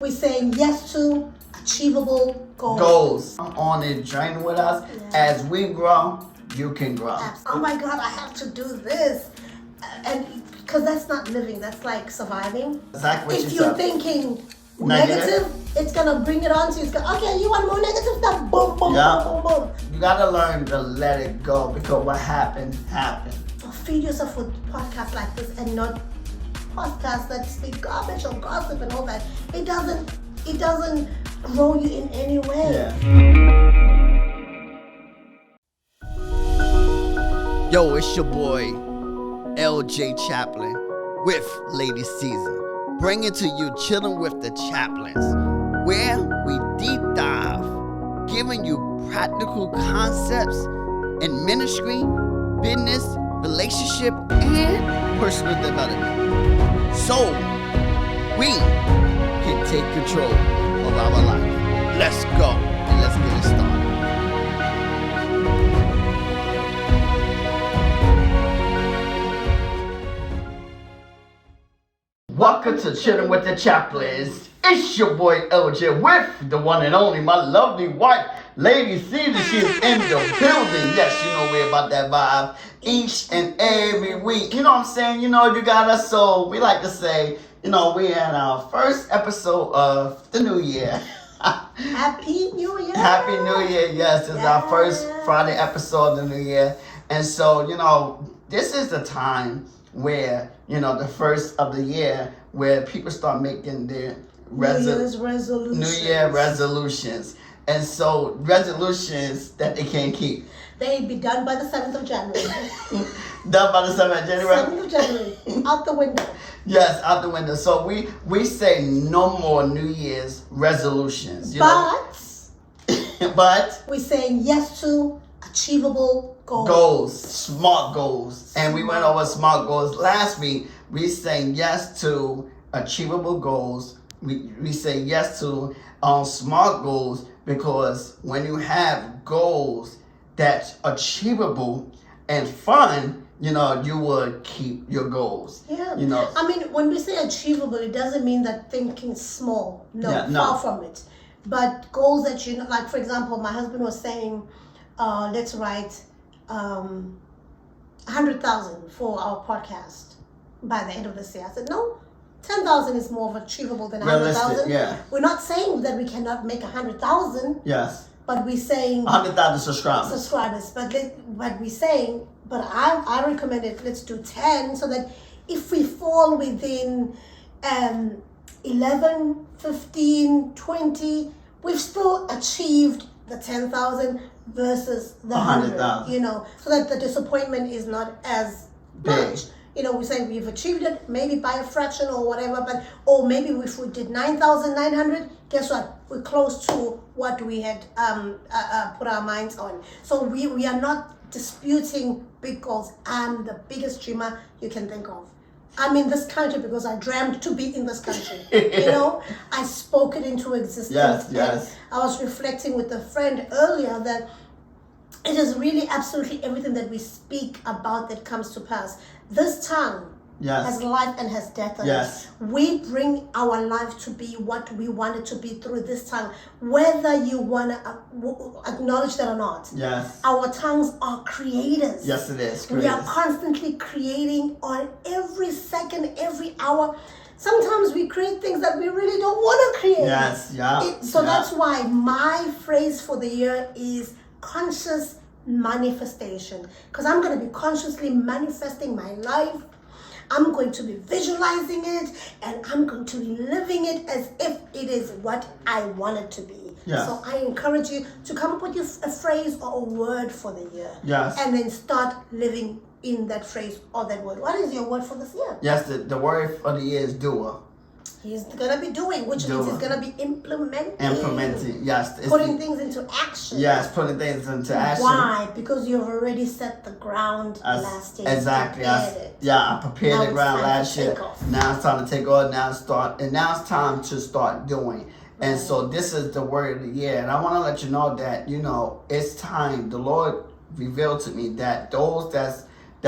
We're saying yes to achievable goals. On a journey with us. As we grow, you can grow. Oh my God, I have to do this. And because that's not living, that's like surviving. Exactly what if you're thinking negative, it's gonna bring it on to you. It's gonna, okay, you want more negative stuff? Boom, boom, boom, boom, boom. You gotta learn to let it go because what happened, happened. Feed yourself with podcasts like this and not podcasts that speak garbage or gossip and all that. It doesn't grow you in any way. Yo, it's your boy LJ Chaplin with Lady Siza, bringing to you Chilling with the Chaplins, where we deep dive, giving you practical concepts in ministry, business, relationship, and personal development, so we can take control of our life. Let's go and let's get it started. Welcome to Chilling with the Chaplins. It's your boy LJ with the one and only, my lovely wife, Lady Siza. She is in the building. Yes, you know we're about that vibe each and every week. You know what I'm saying? You know, you got us. So we like to say, you know, we had our first episode of the new year. Happy New Year. Happy New Year. Yes, this is our first Friday episode of the new year. And so, you know, this is the time where, you know, the first of the year where people start making their resolutions. New Year resolutions. And so resolutions that they can't keep. They be done by the 7th of January. Done by the 7th of January? 7th of January. Out the window. Yes, out the window. So we say no more New Year's resolutions. But we're saying yes to achievable goals. SMART goals. And we went over SMART goals last week. We saying yes to achievable goals. We say yes to SMART goals because when you have goals that's achievable and fun, you know, you will keep your goals. Yeah. You know. I mean, when we say achievable, it doesn't mean that thinking small. No, far from it. But goals that you know, like for example, my husband was saying, let's write 100,000 for our podcast by the end of this year. I said, no, 10,000 is more achievable than 100,000. Yeah. We're not saying that we cannot make 100,000. Yes. But we're saying 100,000 subscribers. But we're saying, but I recommend it. Let's do 10 so that if we fall within 11, 15, 20, we've still achieved the 10,000 versus the 100,000. You know, so that the disappointment is not as much. You know, we're saying we've achieved it maybe by a fraction or whatever, or maybe if we did 9,900, guess what? We're close to what we had put our minds on. So we are not disputing big goals. I'm the biggest dreamer you can think of. I'm in this country because I dreamt to be in this country. You know, I spoke it into existence. Yes. I was reflecting with a friend earlier that it is really absolutely everything that we speak about that comes to pass. This tongue has life and has death on it. We bring our life to be what we want it to be through this tongue, whether you want to acknowledge that or not. Yes. Our tongues are creators. Yes, it is. We are constantly creating on every second, every hour. Sometimes we create things that we really don't want to create. So that's why my phrase for the year is conscious manifestation, because I'm going to be consciously manifesting my life. I'm going to be visualizing it and I'm going to be living it as if it is what I want it to be. So I encourage you to come up with a phrase or a word for the year. And then start living in that phrase or that word. What is your word for this year? Yes, the word for the year is doer. He's going to be doing, which means he's going to be implementing. Yes. Putting things into action. Yes, putting things into action. Why? Because you've already set the ground last year. Exactly. I prepared the ground last year. Now it's time to take off. Now it's time to start doing. And so this is the word of the year. And I want to let you know that, you know, it's time. The Lord revealed to me that those that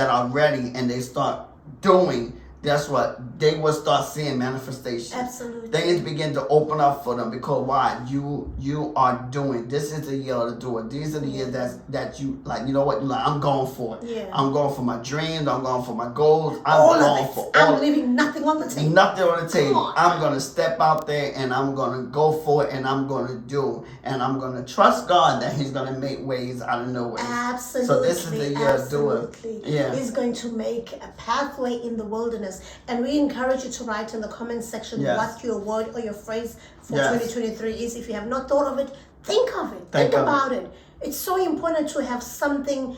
are ready and they start doing guess what? They will start seeing manifestation. Absolutely. Things begin to open up for them because why? You are doing. This is the year to do it. These are the years that you like. You know what? Like, I'm going for it. Yeah. I'm going for my dreams. I'm going for my goals. I'm leaving nothing on the table. Nothing on the table. I'm gonna step out there and I'm gonna go for it and I'm gonna do and I'm gonna trust God that He's gonna make ways out of no way. Absolutely. So this is the year to do it. Yeah. He's going to make a pathway in the wilderness. And we encourage you to write in the comment section what your word or your phrase for 2023 is. If you have not thought of it, think of it. Think about it. It's so important to have something,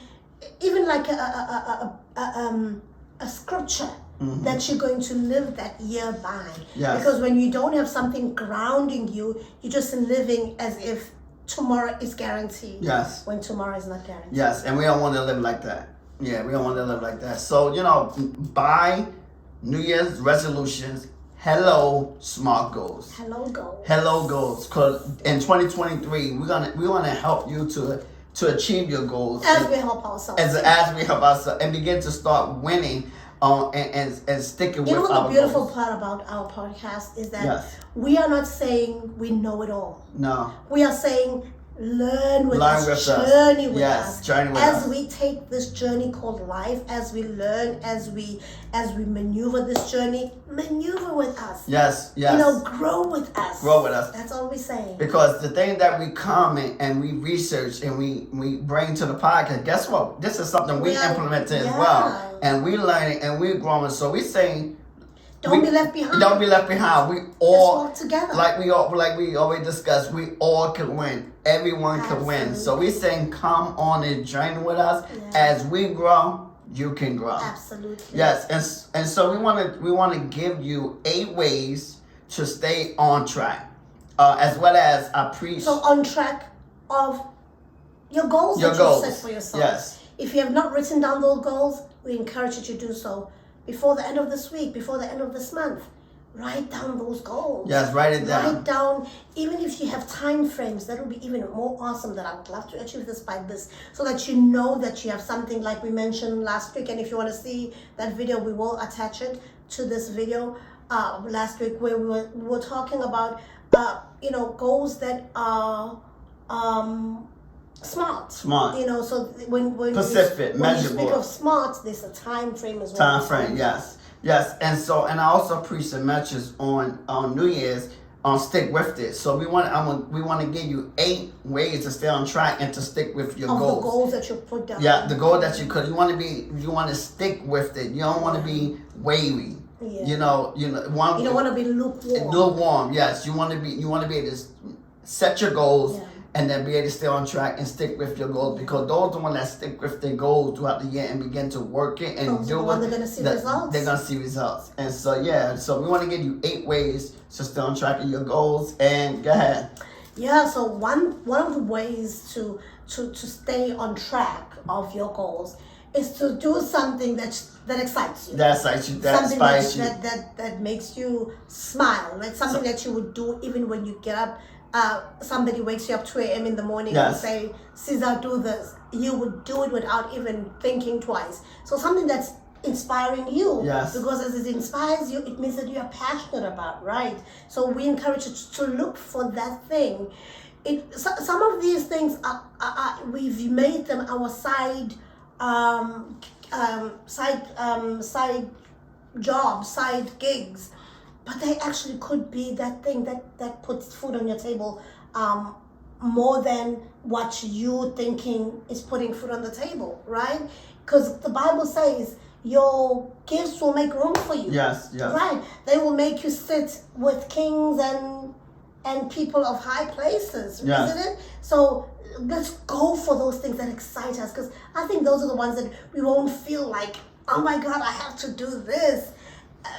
even like a scripture that you're going to live that year by. Yes. Because when you don't have something grounding you, you're just living as if tomorrow is guaranteed. Yes. When tomorrow is not guaranteed. Yes, and we don't want to live like that. Yeah, we don't want to live like that. So, by New Year's resolutions, hello S.M.A.R.T goals. Hello goals. Hello goals. Because in 2023, we want to help you to achieve your goals. As we help ourselves. As we help ourselves and begin to start winning and sticking with our goals. The beautiful part about our podcast is that we are not saying we know it all. No. We are saying learn with us, journey with us. As we take this journey called life, as we learn, as we maneuver this journey, maneuver with us. Yes. Grow with us. Grow with us. That's all we're saying. Because the thing that we comment and we research and we bring to the podcast, guess what? This is something we implemented as well. And we learning and we're growing. So we're saying, Don't be left behind. Don't be left behind. We all work together. Like we always discussed, we all can win. Everyone can win. So we're saying come on a journey with us. As we grow, you can grow. Absolutely. Yes, and so we want to give you 8 ways to stay on track. As well as I preach. So on track of your goals that you set for yourself. Yes. If you have not written down those goals, we encourage you to do so. Before the end of this week, before the end of this month, write down those goals. Yes, write it down. Write down, even if you have time frames, that would be even more awesome. That I would love to achieve this by this, so that you know that you have something like we mentioned last week. And if you want to see that video, we will attach it to this video last week, where we were talking about goals that are SMART. So when specific, measurable. You speak of SMART, there's a time frame as well. Time frame, yes. And I also preach the message on New Year's on stick with it. So we want to give you 8 ways to stay on track and to stick with your goals. The goals that you put down. Yeah, the goal that you want to stick with it. You don't want to be wavy. Yeah. You don't want to be lukewarm. Lukewarm, yes. You want to be able to set your goals. Yeah. And then be able to stay on track and stick with your goals, because those are the ones that stick with their goals throughout the year and begin to work it and do it. They're going to see results. They're going to see results. And so we want to give you 8 ways to stay on track of your goals. And go ahead. Yeah, so one of the ways to stay on track of your goals is to do something that excites you. That excites you. That inspires you. That makes you smile. Like something that you would do even when you get up. Somebody wakes you up 2 a.m. in the morning and say, Siza, do this. You would do it without even thinking twice. So something that's inspiring you. Yes. Because as it inspires you, it means that you are passionate about, right? So we encourage you to look for that thing. Some of these things we've made them our side jobs, side gigs. But they actually could be that thing that puts food on your table more than what you thinking is putting food on the table, right? Because the Bible says your gifts will make room for you. Yes. Right. They will make you sit with kings and people of high places, isn't it? So let's go for those things that excite us, because I think those are the ones that we won't feel like, oh my God, I have to do this.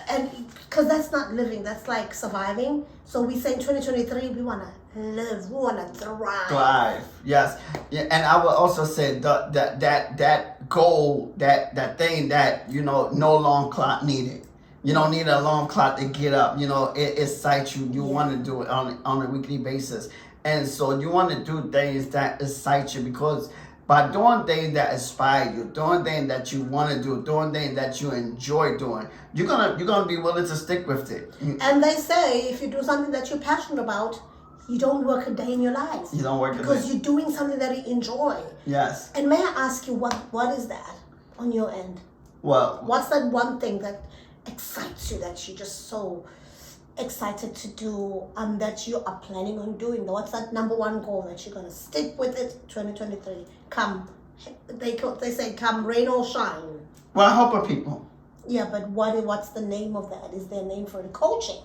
And because that's not living, that's like surviving. So we say in 2023 we want to live, we want to thrive. Yes. Yeah, and I would also say that goal, that thing that no alarm clock needed. You don't need an alarm clock to get up. It excites you. You want to do it on a weekly basis, and so you want to do things that excite you, because by doing things that inspire you, doing things that you want to do, doing things that you enjoy doing, you're gonna be willing to stick with it. And they say if you do something that you're passionate about, you don't work a day in your life. You don't work a day. Because you're doing something that you enjoy. Yes. And may I ask you, what is that on your end? Well, what's that one thing that excites you, that you're just so excited to do, that you are planning on doing? What's that number one goal that you're going to stick with it 2023? They say come rain or shine. Well, helping people. Yeah, but what's the name of that? Is there a name for it? Coaching.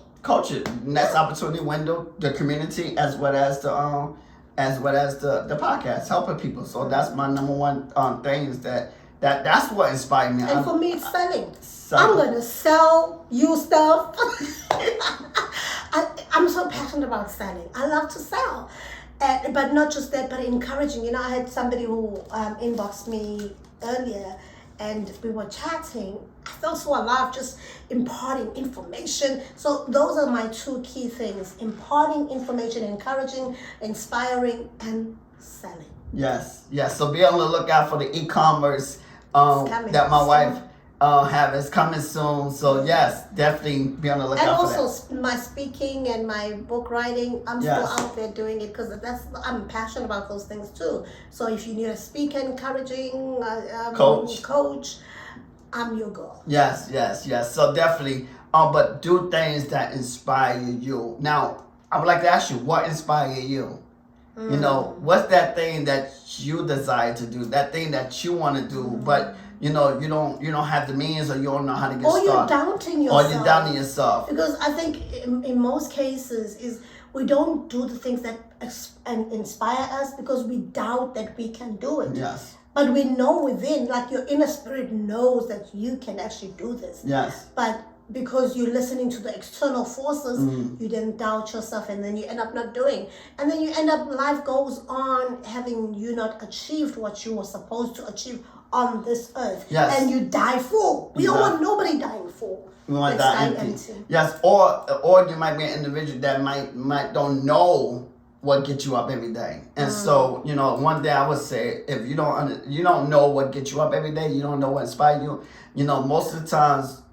Next opportunity window, the community, as well as the podcast, helping people. So that's my number one thing, is that's what inspired me. And for me, it's selling. I'm gonna sell you stuff. I'm so passionate about selling. I love to sell, but not just that, but encouraging. I had somebody who inboxed me earlier, and we were chatting. I felt so alive, just imparting information. So those are my two key things: imparting information, encouraging, inspiring, and selling. Yes. So be on the lookout for the e-commerce that my wife is coming soon. So yes, definitely be on the lookout for that. And also my speaking and my book writing, I'm still out there doing it, because I'm passionate about those things too. So if you need a speaker, encouraging coach, I'm your girl. Yes. So definitely, but do things that inspire you. Now, I would like to ask you, what inspires you? What's that thing that you desire to do? That thing that you want to do, but you don't have the means, or you don't know how to get started. Or you're doubting yourself. Or you're doubting yourself. Because I think in most cases is we don't do the things that inspire us because we doubt that we can do it. Yes. But we know within, like your inner spirit knows that you can actually do this. Yes. But because you're listening to the external forces, you then doubt yourself, and then you end up not doing. And then you end up, life goes on having you not achieved what you were supposed to achieve on this earth. Yes. And you die full. We don't want nobody dying full. We want to die empty. Yes, or you might be an individual that might don't know what gets you up every day. And so, one day I would say, if you don't know what gets you up every day, you don't know what inspires you, most of the times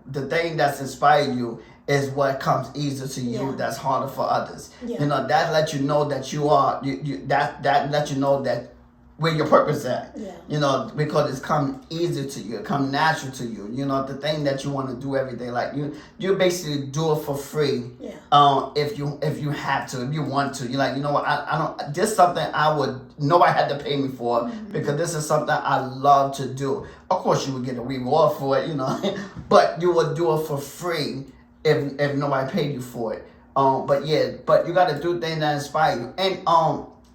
the thing that's inspired you is what comes easier to you, that's harder for others. Yeah. That lets you know that you are, that lets you know that where your purpose at. Yeah. Because it's come easier to you, it come natural to you. The thing that you want to do every day, like you basically do it for free. Yeah. If you have to, if you want to, you're like, what, I don't. This is something nobody had to pay me for, because this is something I love to do. Of course, you would get a reward for it, but you would do it for free if nobody paid you for it. But you got to do things that inspire you. And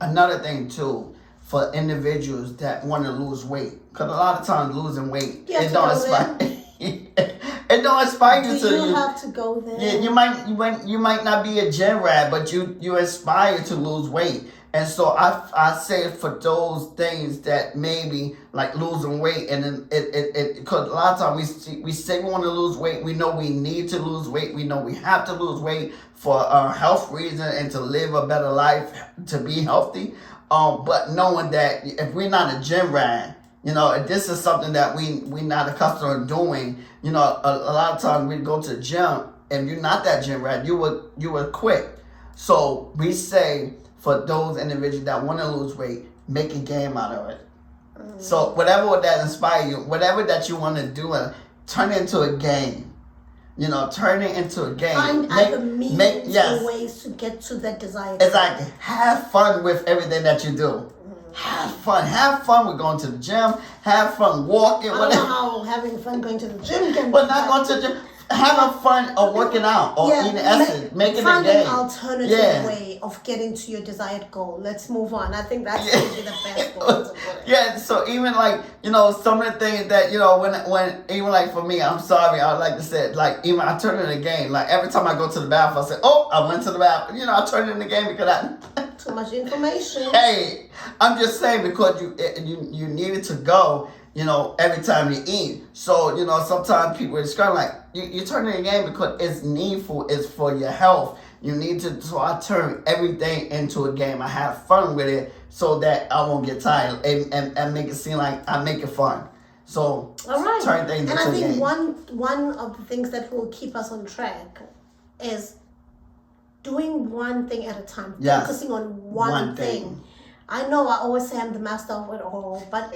another thing too, for individuals that want to lose weight, because a lot of times losing weight, it don't inspire. It don't inspire you. You have to go there. Yeah, you might not be a gym rat, but you aspire to lose weight. And so I say for those things that maybe like losing weight, and then it because a lot of times we say we want to lose weight, we know we need to lose weight, we know we have to lose weight for health reasons and to live a better life, to be healthy. But knowing that if we're not a gym rat, if this is something that we not accustomed to doing, a lot of times we go to the gym, and you're not that gym rat, you would quit. So we say for those individuals that want to lose weight, make a game out of it. So whatever that inspire you, whatever that you want to do, turn it into a game. Turn it into a game. Find other means and ways to get to that desired. Exactly. Have fun with everything that you do. Have fun. Have fun with going to the gym. Have fun walking. I don't know how having fun going to the gym can be. But not going to the gym. Having fun of working out or eating essence, making a game. Find an alternative way of getting to your desired goal. Let's move on. I think that's going to be the best goal to put it. Yeah, so even like, some of the things that, when even like for me, I'm sorry, I would like to say it, like even I turn it in a game. Like every time I go to the bathroom, I say, I went to the bathroom. I turn it in the game because too much information. Hey, I'm just saying because you needed to go, every time you eat. So, sometimes people are kind of like, you turn it in a game because it's needful, it's for your health, So I turn everything into a game. I have fun with it so that I won't get tired and make it seem like I make it fun. So all right. Turn things into a game. And I think one of the things that will keep us on track is doing one thing at a time, focusing on one thing. I know I always say I'm the master of it all, but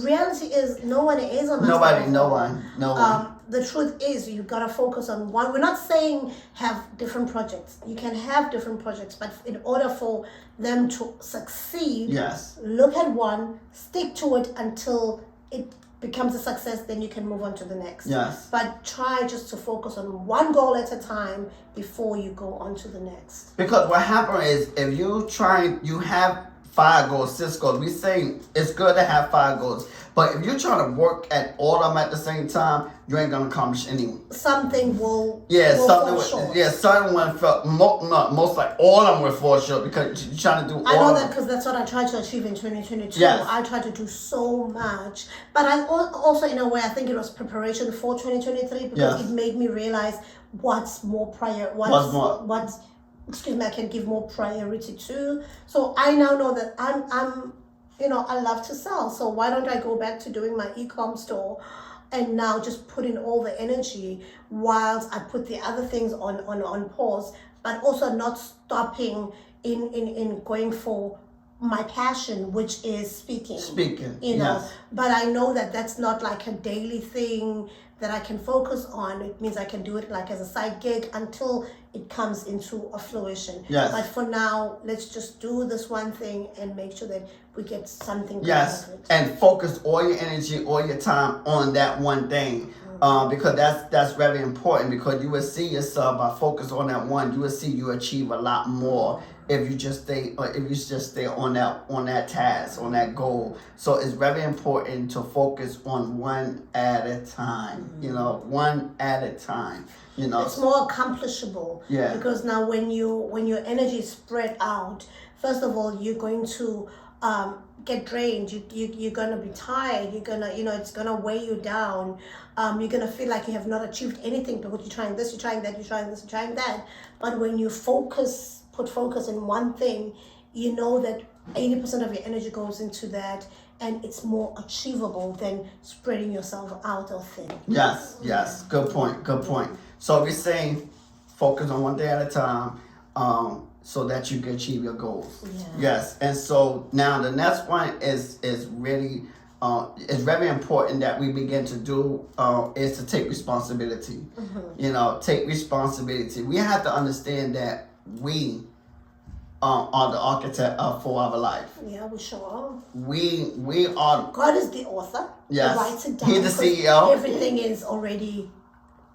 reality is no one is a master of it all. No one. The truth is you gotta focus on one. We're not saying have different projects. You can have different projects, but in order for them to succeed, look at one, stick to it until it becomes a success, then you can move on to the next. But try just to focus on one goal at a time before you go on to the next. Because what happens is if you have 5 goals, 6 goals. We say it's good to have 5 goals, but if you're trying to work at all of them at the same time, you ain't gonna accomplish anything. Something will fall short. Something will fall. Most like all of them will fall short because you're trying to do. I know that because that's what I tried to achieve in 2022. I tried to do so much, but I also, in a way, I think it was preparation for 2023 because it made me realize what's more I can give more priority to. So I now know that I'm I love to sell. So why don't I go back to doing my e-com store and now just put in all the energy whilst I put the other things on pause, but also not stopping in going for my passion, which is speaking. But I know that that's not like a daily thing that I can focus on. It means I can do it like as a side gig until it comes into a fruition. But for now, let's just do this one thing and make sure that we get something good out of it. And focus all your energy, all your time on that one thing. Because that's very important, because you will see yourself by focus on that one, you will see you achieve a lot more if you just stay on that task, on that goal. So it's very important to focus on one at a time. One at a time. It's more accomplishable. Because now when your energy is spread out, first of all, you're going to get drained. You're gonna be tired. You're gonna it's gonna weigh you down. You're gonna feel like you have not achieved anything because you're trying this, you're trying that, you're trying this, you're trying that. But when you put focus in one thing, you know that 80% of your energy goes into that, and it's more achievable than spreading yourself out or thin. Yes. Good point. So we're saying focus on one thing at a time, so that you can achieve your goals. Yes. And so now the next one is really it's very important that we begin to do is to take responsibility. Take responsibility. We have to understand that we are the architect for our life. Yeah, we sure are. We are. God is the author. Yes. He writes it down. He's the CEO. Everything is already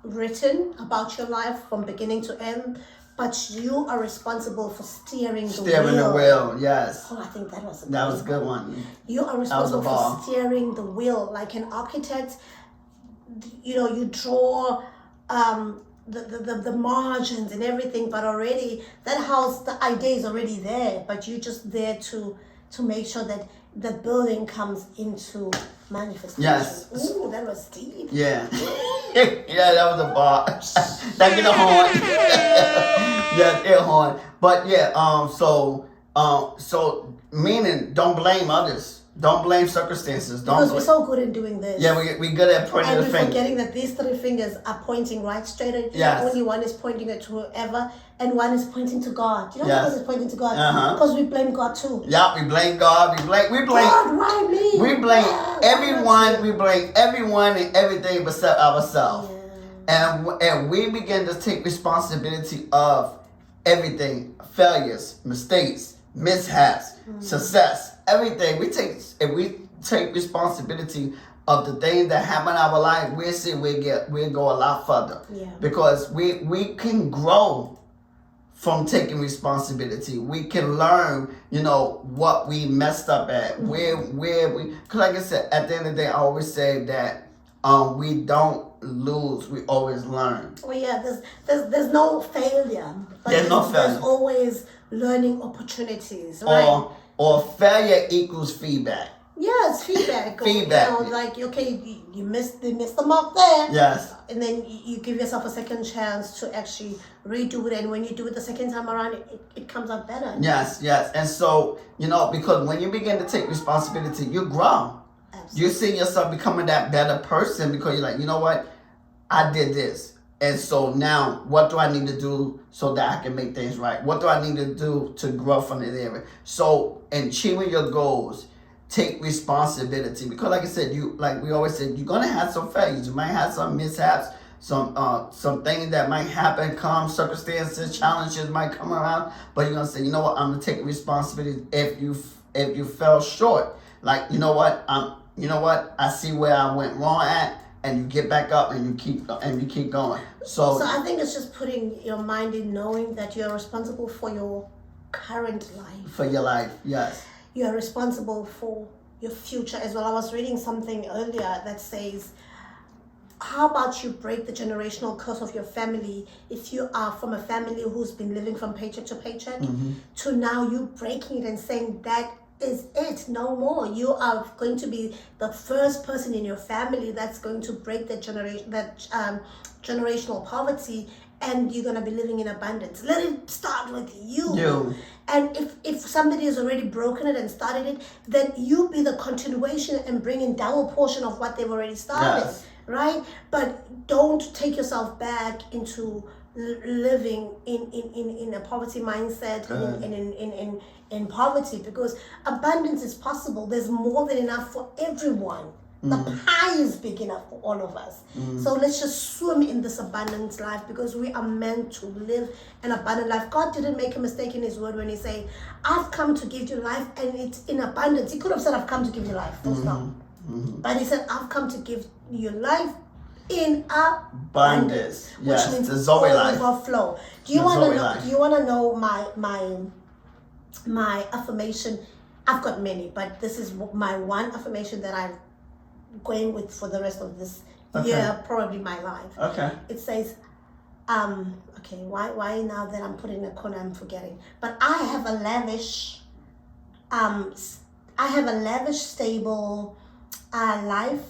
written about your life from beginning to end. But you are responsible for steering the wheel. Yes. Oh, I think that was a good one. You are responsible for steering the wheel. Like an architect, you draw the margins and everything, but already that house, the idea is already there, but you're just there to make sure that the building comes into manifestation. Yes. Ooh, that was deep. Yeah. That was a bar. That get a horn. Yes, air horn. But so meaning don't blame others. Don't blame circumstances. Because we're so good in doing this. Yeah, we good at pointing the finger. And we're forgetting that these 3 fingers are pointing right straight at you. Only one is pointing at whoever, and one is pointing to God. You know why it's pointing to God? Because we blame God too. Yeah, we blame God. We blame God, why me? We blame everyone. We blame everyone and everything except ourselves. And we begin to take responsibility of everything: failures, mistakes, mishaps, success, everything. If we take responsibility of the things that happen in our life, we'll go a lot further. Because we can grow from taking responsibility. We can learn, what we messed up at, where we. Because like I said, at the end of the day, I always say that we don't lose, we always learn. Oh yeah, there's no failure. But there's always learning opportunities, right? Or failure equals feedback. Yes, feedback. Feedback. Or, like, okay, you missed the mark there. Yes. And then you give yourself a second chance to actually redo it. And when you do it the second time around, it comes out better. Yes. And so, because when you begin to take responsibility, you grow. Absolutely. You see yourself becoming that better person because you're like, you know what? I did this. And so now, what do I need to do so that I can make things right? What do I need to do to grow from the area? So, in achieving your goals, take responsibility. Because like I said, we always said, you're going to have some failures. You might have some mishaps, some things that might happen, circumstances, challenges might come around. But you're going to say, you know what? I'm going to take responsibility if you fell short. Like, you know what? I see where I went wrong at. And you get back up and you keep going. So I think it's just putting your mind in knowing that you're responsible for your current life. For your life, yes. You are responsible for your future as well. I was reading something earlier that says, how about you break the generational curse of your family if you are from a family who's been living from paycheck to paycheck to now you breaking it and saying that is it, no more. You are going to be the first person in your family that's going to break that generational poverty, and you're going to be living in abundance. Let it start with you. And if somebody has already broken it and started it, then you be the continuation and bring in double portion of what they've already started. Yes. Right? But don't take yourself back into living in a poverty mindset in poverty, because abundance is possible. There's more than enough for everyone. The pie is big enough for all of us. So let's just swim in this abundance life, because we are meant to live an abundant life. God didn't make a mistake in his word when he said, I've come to give you life and it's in abundance. He could have said, I've come to give you life. But he said, I've come to give you life in abundance, which means the Zoe overflow. Do you want to know my affirmation? I've got many, but this is my one affirmation that I'm going with for the rest of this year, probably my life. Okay. It says, why now that I'm putting a corner, I'm forgetting. But I have a lavish, stable life.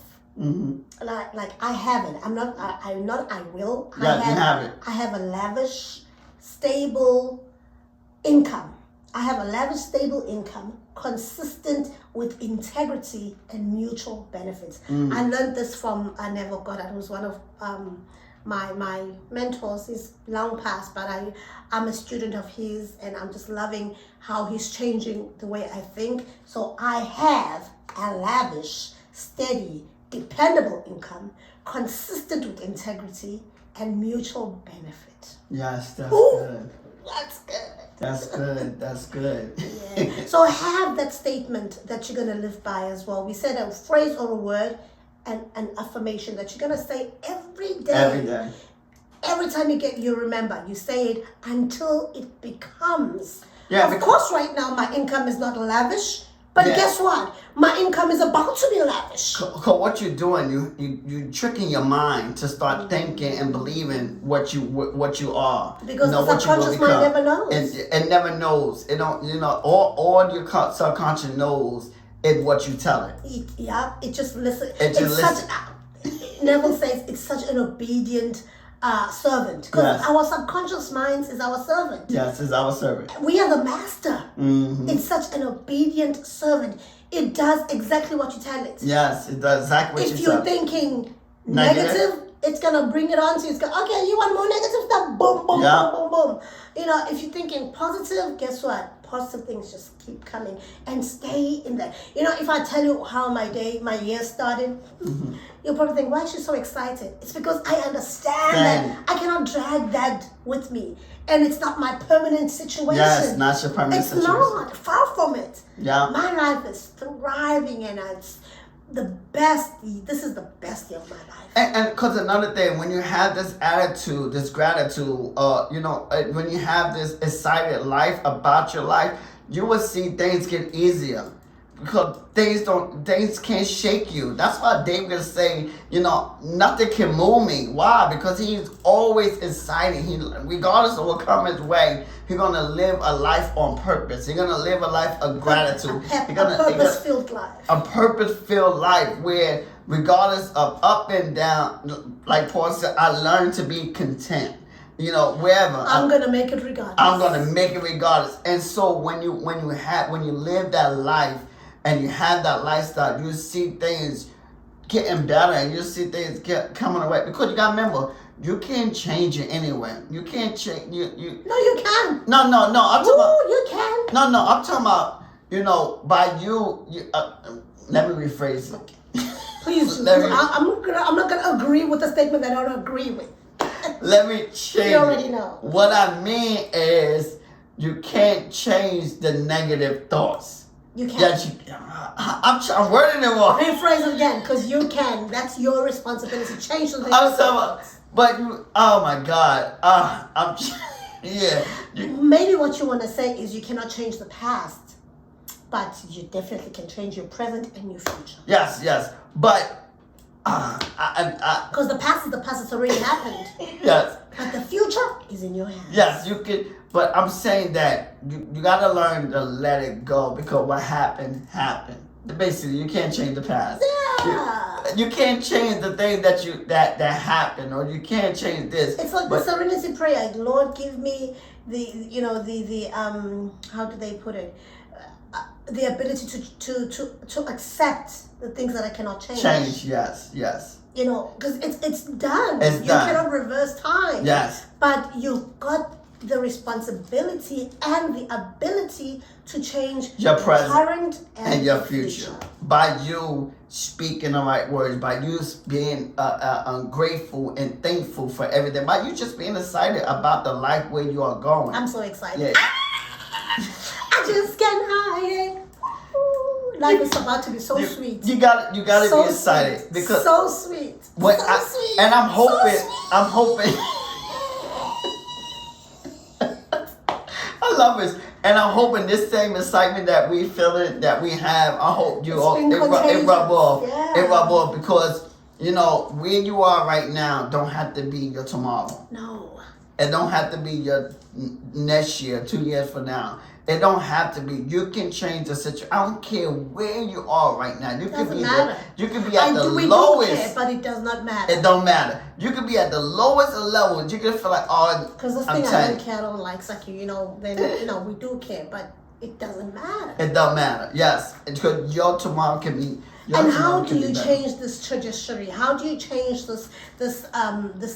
Like I have it. I will. Yeah, you have it. I have a lavish, stable income. I have a lavish, stable income, consistent with integrity and mutual benefits. I learned this from Neville Goddard, who's one of my mentors. He's long past, but I'm a student of his, and I'm just loving how he's changing the way I think. So I have a lavish, steady, dependable income, consistent with integrity and mutual benefit. Yes, that's good. That's good. That's good. Yeah. So have that statement that you're going to live by as well. We said a phrase or a word and an affirmation that you're going to say every day. Every day. Every time you remember, you say it until it becomes. Yeah. Of course, right now my income is not lavish. But guess what? My income is about to be lavish. Cause what you're doing, you're tricking your mind to start thinking and believing what you are. Because the subconscious mind never knows. It never knows. It don't. All your subconscious knows is what you tell it. It just listens. Neville says it's such an obedient servant, because our subconscious mind is our servant. Yes, it's our servant. We are the master. It's such an obedient servant. It does exactly what you tell it. Yes, it does exactly what you tell it. If you're thinking negative, it's gonna bring it on to you. It's gonna, okay, you want more negative stuff? Boom, boom, boom, boom, boom. If you're thinking positive, guess what? Positive things just keep coming, and stay in there. If I tell you how my year started, you'll probably think, why is she so excited? It's because I understand that I cannot drag that with me, and it's not my permanent situation. Yes, not your permanent situation. It's not, far from it. Yeah. My life is thriving, and it's the best. This is the best year of my life. And because another thing, when you have this attitude, this gratitude, when you have this excited life about your life, you will see things get easier. because things can't shake you. That's why David is saying, nothing can move me. Why? Because he's always excited. Regardless of what comes his way, he's gonna live a life on purpose. He's gonna live a life of gratitude. A purpose-filled life. A purpose-filled life where, regardless of up and down, like Paul said, I learned to be content. Wherever. I'm gonna make it regardless. I'm gonna make it regardless. And so when you live that life and you have that lifestyle, you see things getting better and you see things coming away. Because you gotta remember, you can't change it anyway. You can't change you. No, you can. No. I'm talking about, you can. No. I'm talking about by you. Let me rephrase it. Please, I'm not gonna agree with the statement that I don't agree with. Let me change. You already know. What I mean is, you can't change the negative thoughts. You can't. I'm wording it wrong. Rephrase it again, because you can. That's your responsibility. Change the negative thoughts. But oh my God, Maybe what you want to say is you cannot change the past, but you definitely can change your present and your future. Yes, but. Because the past is the past, it's already happened. Yes. But the future is in your hands. Yes, you can. But I'm saying that you got to learn to let it go, because what happened. Basically, you can't change the past. Yeah. You can't change the thing that happened, or you can't change this. It's like the serenity prayer. Lord, give me the how do they put it? The ability to accept the things that I cannot change. Yes. Because it's done. You cannot reverse time. Yes. But you've got the responsibility and the ability to change your present, current and your future. By you speaking the right words, by you being grateful and thankful for everything, by you just being excited about the life where you are going. I'm so excited. Yeah. I just can't hide it. Life is about to be so sweet. You got to be excited, sweet. because so sweet. Sweet. And I'm hoping. I love it, and I'm hoping this same excitement that we feeling, that we have, I hope it rub off. Yeah. It rub off, because where you are right now don't have to be your tomorrow. No. It don't have to be your next year, 2 years from now. It don't have to be. You can change the situation. I don't care where you are right now. You can be matter. You can be at the we lowest. Don't care, but it does not matter. It don't matter. You can be at the lowest of levels. You can feel like, because this thing I don't care, I don't like, then we do care, but it doesn't matter. It don't matter. Yes, because your tomorrow can be. And how do you change this trajectory? How do you change this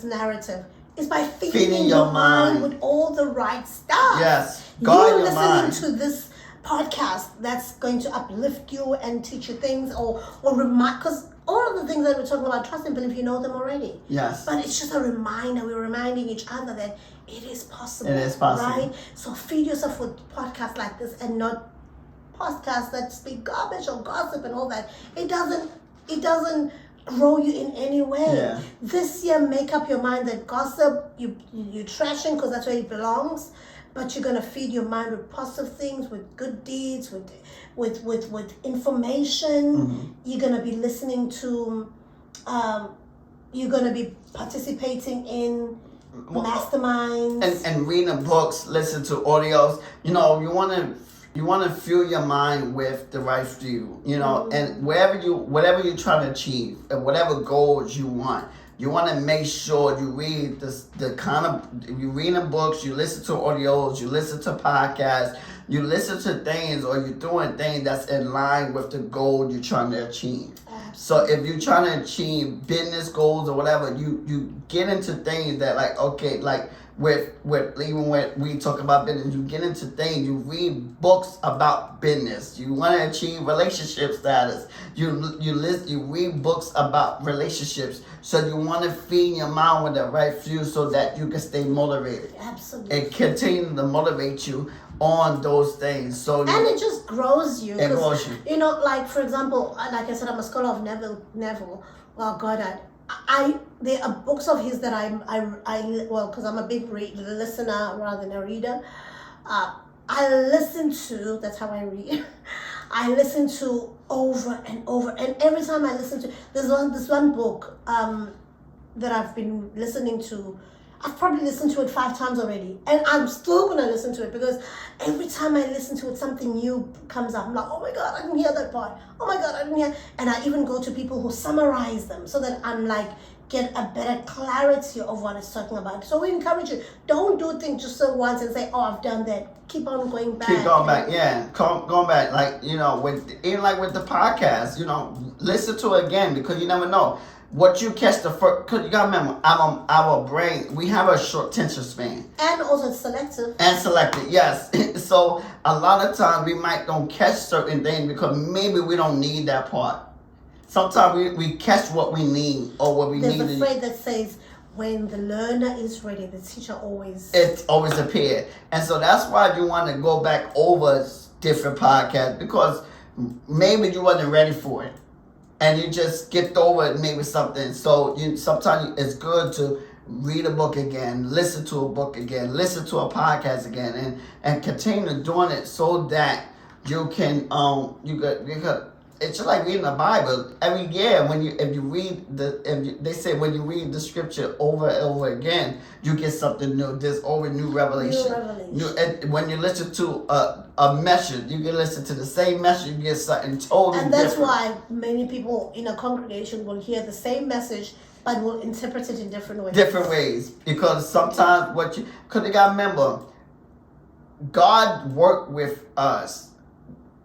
narrative? Is by feeding your mind with all the right stuff. Yes. You're listening to this podcast that's going to uplift you and teach you things or remind, because all of the things that we're talking about, trust and believe, you know them already. Yes. But it's just a reminder. We're reminding each other that it is possible. It is possible. Right? So feed yourself with podcasts like this and not podcasts that speak garbage or gossip and all that. It doesn't grow you in any way. Yeah. This year, make up your mind that gossip, you're trashing because that's where it belongs, but you're gonna feed your mind with positive things, with good deeds, with information. Mm-hmm. You're gonna be listening to, you're gonna be participating in masterminds and reading books, listen to audios. You want to fuel your mind with the right fuel, and whatever you're trying to achieve, and whatever goals you want to make sure you read you read the books, you listen to audios, you listen to podcasts, you listen to things, or you're doing things that's in line with the goal you're trying to achieve. Absolutely. So if you're trying to achieve business goals or whatever, you get into things that with even when we talk about business, you get into things, you read books about business. You want to achieve relationship status. You read books about relationships. So you want to feed your mind with the right fuel so that you can stay motivated. Absolutely. And continue to motivate you on those things. And it just grows you. It grows you. Like for example, like I said, I'm a scholar of Neville. Oh God, there are books of his that because I'm a big listener rather than a reader. I listen to, that's how I read. I listen to over and over. And every time I listen to, there's this one book that I've been listening to. I've probably listened to it 5 times already. And I'm still going to listen to it because every time I listen to it, something new comes up. I'm like, oh my God, I didn't hear that part. Oh my God, I didn't hear. And I even go to people who summarize them so that I'm like, get a better clarity of what it's talking about. So we encourage you, don't do things just so once and say, oh, I've done that. Keep on going back. Keep going back, yeah. Going back, like, even like with the podcast, listen to it again because you never know. What you catch the first, because you got to remember, our brain, we have a short attention span. And also selective. And selective, yes. So a lot of times we might don't catch certain things because maybe we don't need that part. Sometimes we catch what we need or what we need. There's a phrase that says, when the learner is ready, the teacher always... It always appears. And so that's why you want to go back over different podcasts because maybe you wasn't ready for it. And you just skipped over it, maybe something. So sometimes it's good to read a book again, listen to a book again, listen to a podcast again, and continue doing it so that you can it's just like reading the Bible every year. They say when you read the scripture over and over again, you get something new. There's always new revelation. When you listen to a message, you can listen to the same message, you get something totally different. And that's why many people in a congregation will hear the same message, but will interpret it in different ways. Different ways, because sometimes because you gotta remember, God worked with us,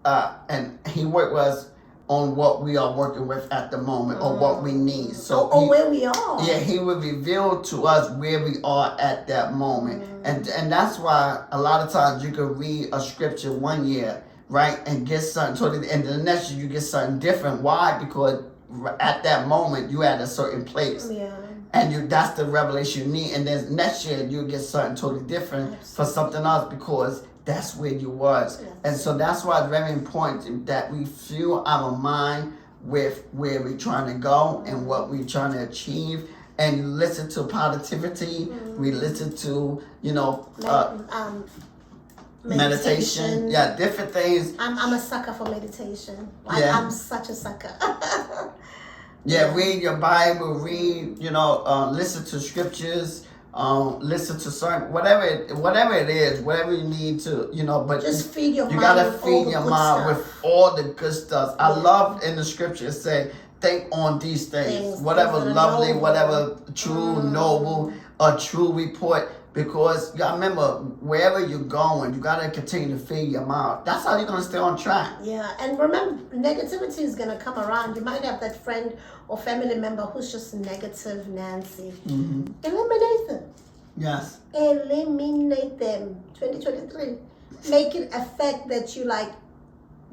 and He worked with us on what we are working with at the moment or what we need. So where we are. Yeah, He will reveal to us where we are at that moment. And that's why a lot of times you can read a scripture one year, right, and get something totally, and the next year you get something different. Why? Because at that moment you at a certain place. Yeah. And that's the revelation you need. And then next year you get something totally different for something else because that's where you was. Yes. And so that's why it's very important that we fuel our mind with where we're trying to go and what we're trying to achieve. And listen to positivity. We listen to, meditation. Yeah, different things. I'm a sucker for meditation. I'm such a sucker. Yeah, read your Bible, listen to scriptures. Listen to certain whatever it is, whatever you need to, but just feed your mind. You gotta feed your mind with all the good stuff. I love in the scripture it say, think on these things, whatever lovely, whatever true, noble, a true report. Because you gotta remember, wherever you're going, you gotta continue to feed your mind. That's how you're gonna stay on track. Yeah, and remember, negativity is gonna come around. You might have that friend or family member who's just negative, Nancy. Eliminate them. Yes. Eliminate them. 2023. Make it a fact that you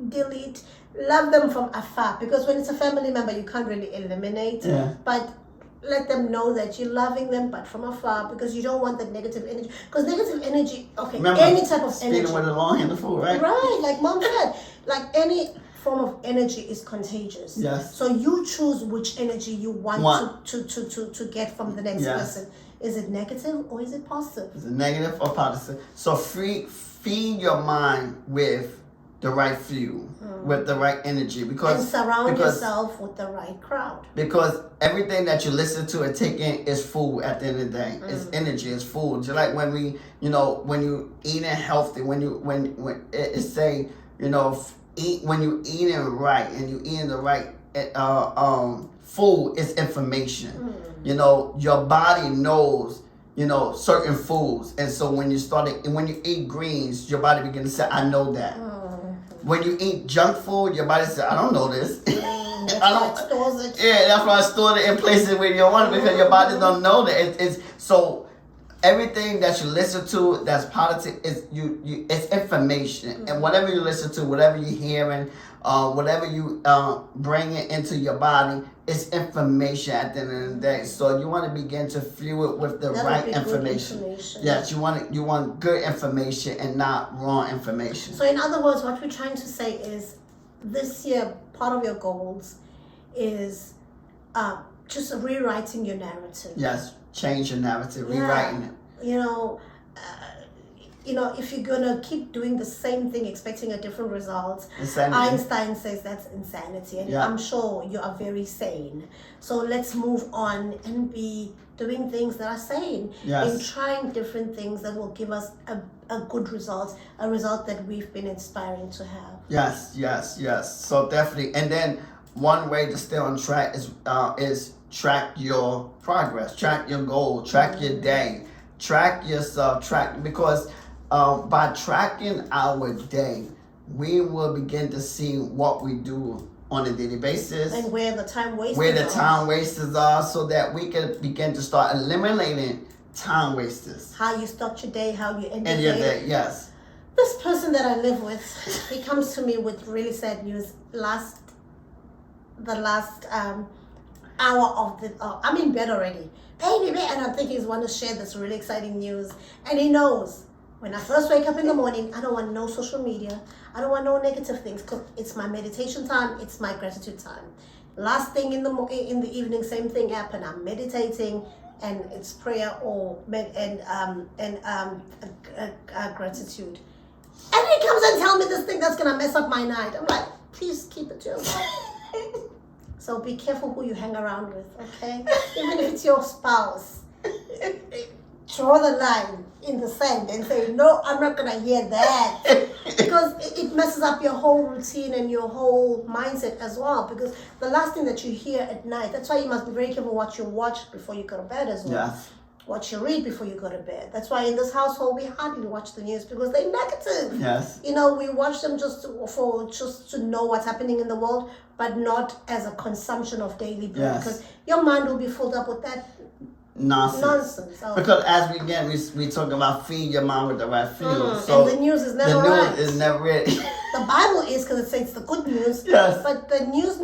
delete. Love them from afar, because when it's a family member, you can't really eliminate. Yeah. But let them know that you're loving them, but from afar, because you don't want that negative energy. Because negative energy, remember, any type of energy. Speaking with a long handful, right? Right, like Mom said, any form of energy is contagious. Yes. So you choose which energy you want. To get from the next person. Is it negative or is it positive? Is it negative or positive? So feed your mind with the right fuel, with the right energy, and surround yourself with the right crowd. Because everything that you listen to and take in is food. At the end of the day, it's energy, it's food. Just like when we, when you eating healthy, when it say, eat when you eating right and you eating the right food is information. Your body knows certain foods, and so when you eat greens, your body begins to say, I know that. When you eat junk food, your body says, I don't know this. That's why it stores it. Yeah, that's why I store it in places where you don't want it, because your body don't know that. So everything that you listen to that's positive is it's information. And whatever you listen to, whatever you're hearing, whatever you bring it into your body, it's information at the end of the day. So you want to begin to fuel it with the right information. Yes, you want good information and not wrong information. So in other words, what we're trying to say is, this year, part of your goals is just rewriting your narrative. Yes, change your narrative, rewriting it. if you're gonna keep doing the same thing expecting a different result, insanity. Einstein says that's insanity, and I'm sure you are very sane. So let's move on and be doing things that are sane, and trying different things that will give us a good result, a result that we've been inspiring to have. Yes. So definitely, and then one way to stay on track is track your progress, track your goal, track your day, track yourself, because by tracking our day, we will begin to see what we do on a daily basis and where the time wasters are, so that we can begin to start eliminating time wasters. How you start your day, how you end your day. Yes. This person that I live with, he comes to me with really sad news. The last hour of the, I'm in bed already, baby, and I'm thinking he's want to share this really exciting news, and he knows. When I first wake up in the morning, I don't want no social media. I don't want no negative things, because it's my meditation time. It's my gratitude time. Last thing in the evening, same thing happened. I'm meditating, and it's prayer or gratitude. And he comes and tells me this thing that's gonna mess up my night. I'm like, please keep it to yourself. So be careful who you hang around with, okay? Even if it's your spouse. Draw the line in the sand and say, no, I'm not going to hear that. Because it messes up your whole routine and your whole mindset as well. Because the last thing that you hear at night, that's why you must be very careful what you watch before you go to bed as well. Yes. What you read before you go to bed. That's why in this household we hardly watch the news, because they're negative. Yes. We watch them just to know what's happening in the world, but not as a consumption of daily bread. Because your mind will be filled up with that nonsense. Because as we talk about feed your mind with the right fuel. So and the news is never right. The news is never it. The Bible is, because it says the good news. Yes. But the news,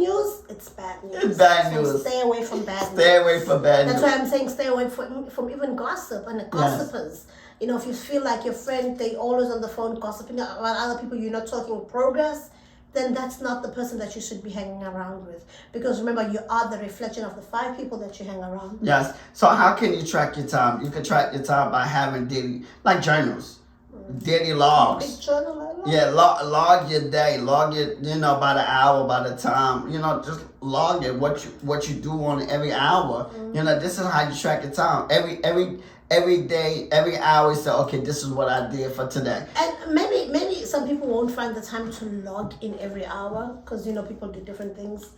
it's bad news. It's bad news. Stay away from bad news. Stay away from bad news. That's why I'm saying stay away from even gossip and gossipers. If you feel like your friend, they always on the phone gossiping about other people, you're not talking progress, then that's not the person that you should be hanging around with. Because remember, you are the reflection of the 5 people that you hang around with. Yes. So how can you track your time? You can track your time by having daily, like journals, daily logs. Big journal, log your day, log it, by the hour, by the time, just log it, what you do on every hour. This is how you track your time. Every day, every hour, say, okay, this is what I did for today. And maybe some people won't find the time to log in every hour, because people do different things.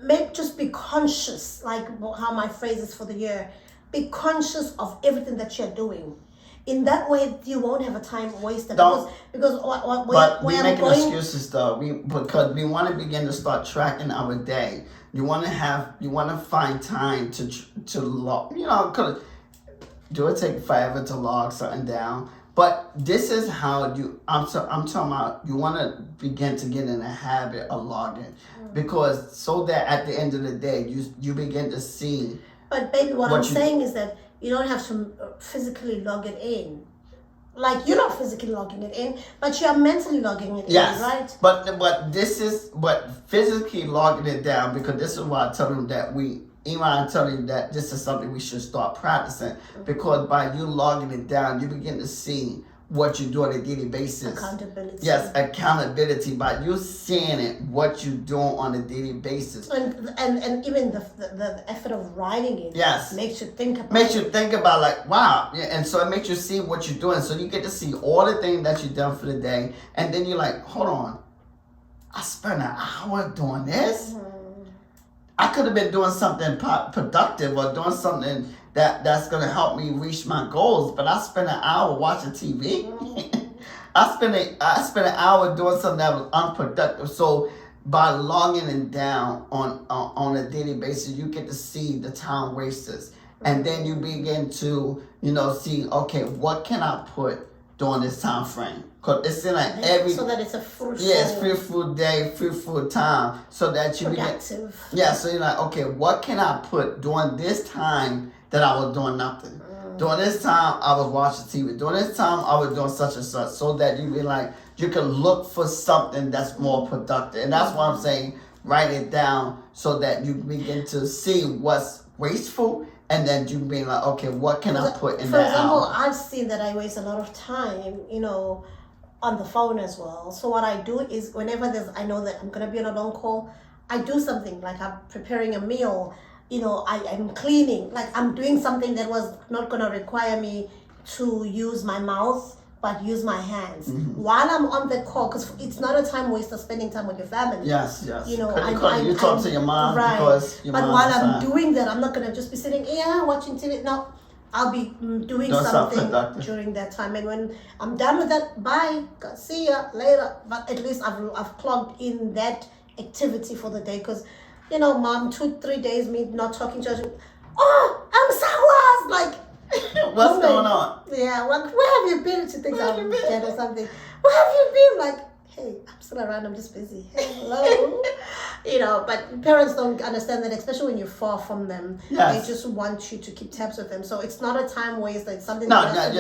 Maybe just be conscious, like how my phrase is for the year. Be conscious of everything that you're doing. In that way, you won't have a time wasted. But we're making excuses though. Because we want to begin to start tracking our day. You want to find time to log. Cause do it take forever to log something down? But this is how I'm talking about, you want to begin to get in a habit of logging. Because so that at the end of the day, you begin to see. But baby, what I'm saying is that you don't have to physically log it in. Like, you're not physically logging it in, but you're mentally logging it in, right? But this is physically logging it down, because this is why I tell them that I'm telling you that this is something we should start practicing, because by you logging it down, you begin to see what you do on a daily basis. Accountability. Yes, accountability. By you seeing it, what you're doing on a daily basis. And even the effort of writing it. Yes. Makes you think about Makes you think about, like, wow. Yeah, and so it makes you see what you're doing. So you get to see all the things that you've done for the day. And then you're like, hold on. I spent an hour doing this? I could have been doing something productive or doing something that's going to help me reach my goals, but I spent an hour watching TV. I spent an hour doing something that was unproductive. So by logging it down on a daily basis, you get to see the time wasters. And then you begin to, see, okay, what can I put during this time frame? Because it's in like so that it's a fruitful. Yeah, it's fruitful day, fruitful time, so that you productive. So you're like, okay, what can I put during this time that I was doing nothing? During this time, I was watching TV. During this time, I was doing such and such, so that you be like, you can look for something that's more productive. And that's why I'm saying, write it down so that you begin to see what's wasteful and then you being like, okay, what can I put in that? For example, hour? I've seen that I waste a lot of time, on the phone as well. So what I do is whenever I know that I'm gonna be on a long call, I do something like I'm preparing a meal. I'm cleaning, like I'm doing something that was not gonna require me to use my mouth, but use my hands while I'm on the call, because it's not a time waster spending time with your family. Yes. You talk to your mom, right? Because your but while I'm doing that, I'm not gonna just be sitting here watching TV. No, I'll be doing something during that time. And when I'm done with that, bye. See ya later. But at least I've plugged in that activity for the day, because mom, 2-3 days me not talking to her. Oh, I'm so lost. Like, what's going on? Yeah, where have you been? She thinks I'm dead or something. Where have you been? Like, hey, I'm still around, I'm just busy. Hello. But parents don't understand that, especially when you're far from them. Yes. They just want you to keep tabs with them. So it's not a time waste. It's something something that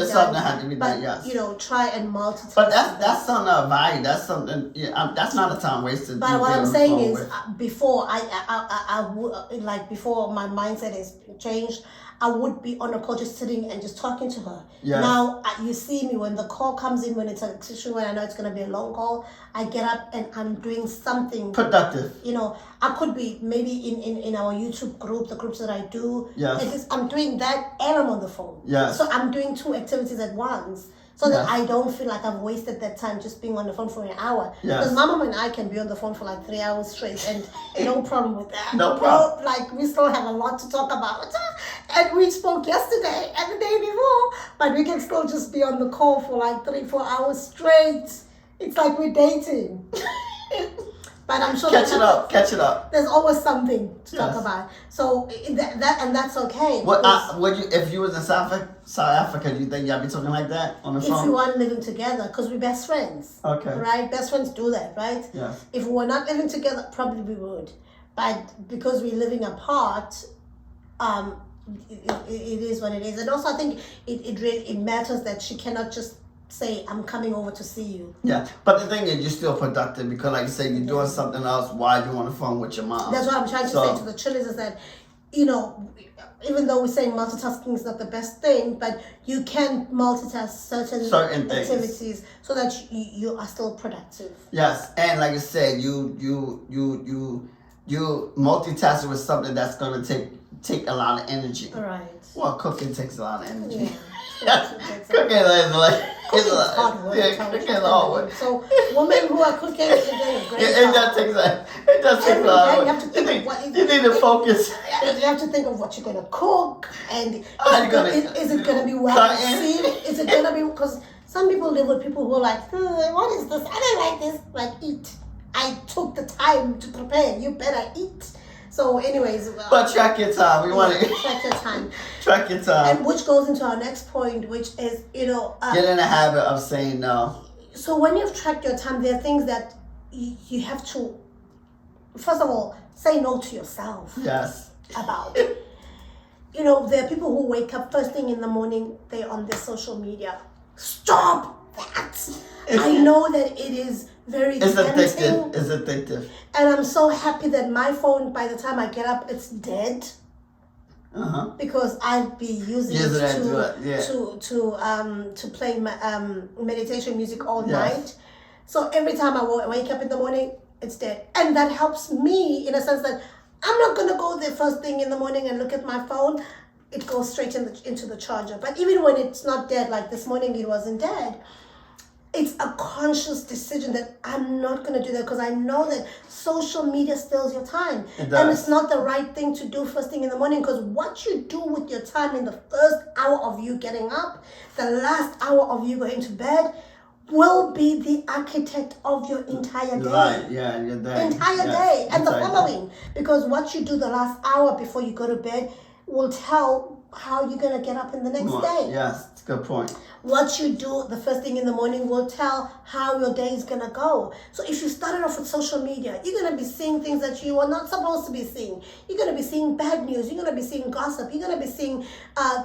has to be done, yes. Try and multitask. But that's something of value. That's something, that's not a time wasted. But what I'm saying is, before I would, like, before my mindset is changed, I would be on a call just sitting and just talking to her. Yes. Now, you see me when the call comes in, when it's a situation where I know it's going to be a long call, I get up and I'm doing something productive. I could be maybe in our YouTube group, the groups that I do. Yes. I'm doing that and I'm on the phone. Yes. So I'm doing 2 activities at once. So that I don't feel like I've wasted that time just being on the phone for an hour. Because Mama and I can be on the phone for like 3 hours straight, and no problem with that. No problem. Like, we still have a lot to talk about. And we spoke yesterday and the day before, but we can still just be on the call for like 3-4 hours straight. It's like we're dating. But I'm sure catch it up. There's always something to talk about. So that's okay. If you was in South Africa, do you think y'all be talking like that on the phone? If we weren't living together, because we're best friends. Okay. Right? Best friends do that, right? Yes. If we were not living together, probably we would. But because we're living apart, it is what it is. And also I think it matters that she cannot just say, I'm coming over to see you. Yeah, but the thing is, you're still productive, because like you say, you're doing something else while you're on the phone with your mom. That's what I'm trying to say to the children, is that, even though we're saying multitasking is not the best thing, but you can multitask certain activities so that you are still productive. Yes, and like I said, you multitask with something that's going to take a lot of energy. Right. Well, cooking takes a lot of energy. Yeah. Cooking is like... Cooking is hard work. Yeah, cooking is hard work. So women who are cooking, they're doing great. It does take a lot of work. You have to think you need to focus. You have to think of what you're going to cook, and is it going to be well received? Is it going to be... Because some people live with people who are like, what is this? I don't like this. Like, eat. I took the time to prepare. You better eat. So anyways... but track your time. We want to... Track your time. Track your time. And which goes into our next point, which is, get in the habit of saying no. So when you've tracked your time, there are things that you have to, first of all, say no to yourself. Yes. About. There are people who wake up first thing in the morning, they're on their social media. Stop that. I know that it is very tempting. It's addictive. And I'm so happy that my phone, by the time I get up, it's dead. Because I'd be using it to play meditation music all night. So every time I wake up in the morning, it's dead. And that helps me in a sense that I'm not going to go there first thing in the morning and look at my phone. It goes straight into the charger. But even when it's not dead, like this morning it wasn't dead, it's a conscious decision that I'm not going to do that, because I know that social media steals your time. And it's not the right thing to do first thing in the morning, because what you do with your time in the first hour of you getting up, the last hour of you going to bed, will be the architect of your entire day. Right, yeah, your day. Entire day. And the following. Because what you do the last hour before you go to bed will tell how you're going to get up in the next day. Yes, it's a good point. What you do the first thing in the morning will tell how your day is going to go. So if you started off with social media, you're going to be seeing things that you are not supposed to be seeing. You're going to be seeing bad news. You're going to be seeing gossip. You're going to be seeing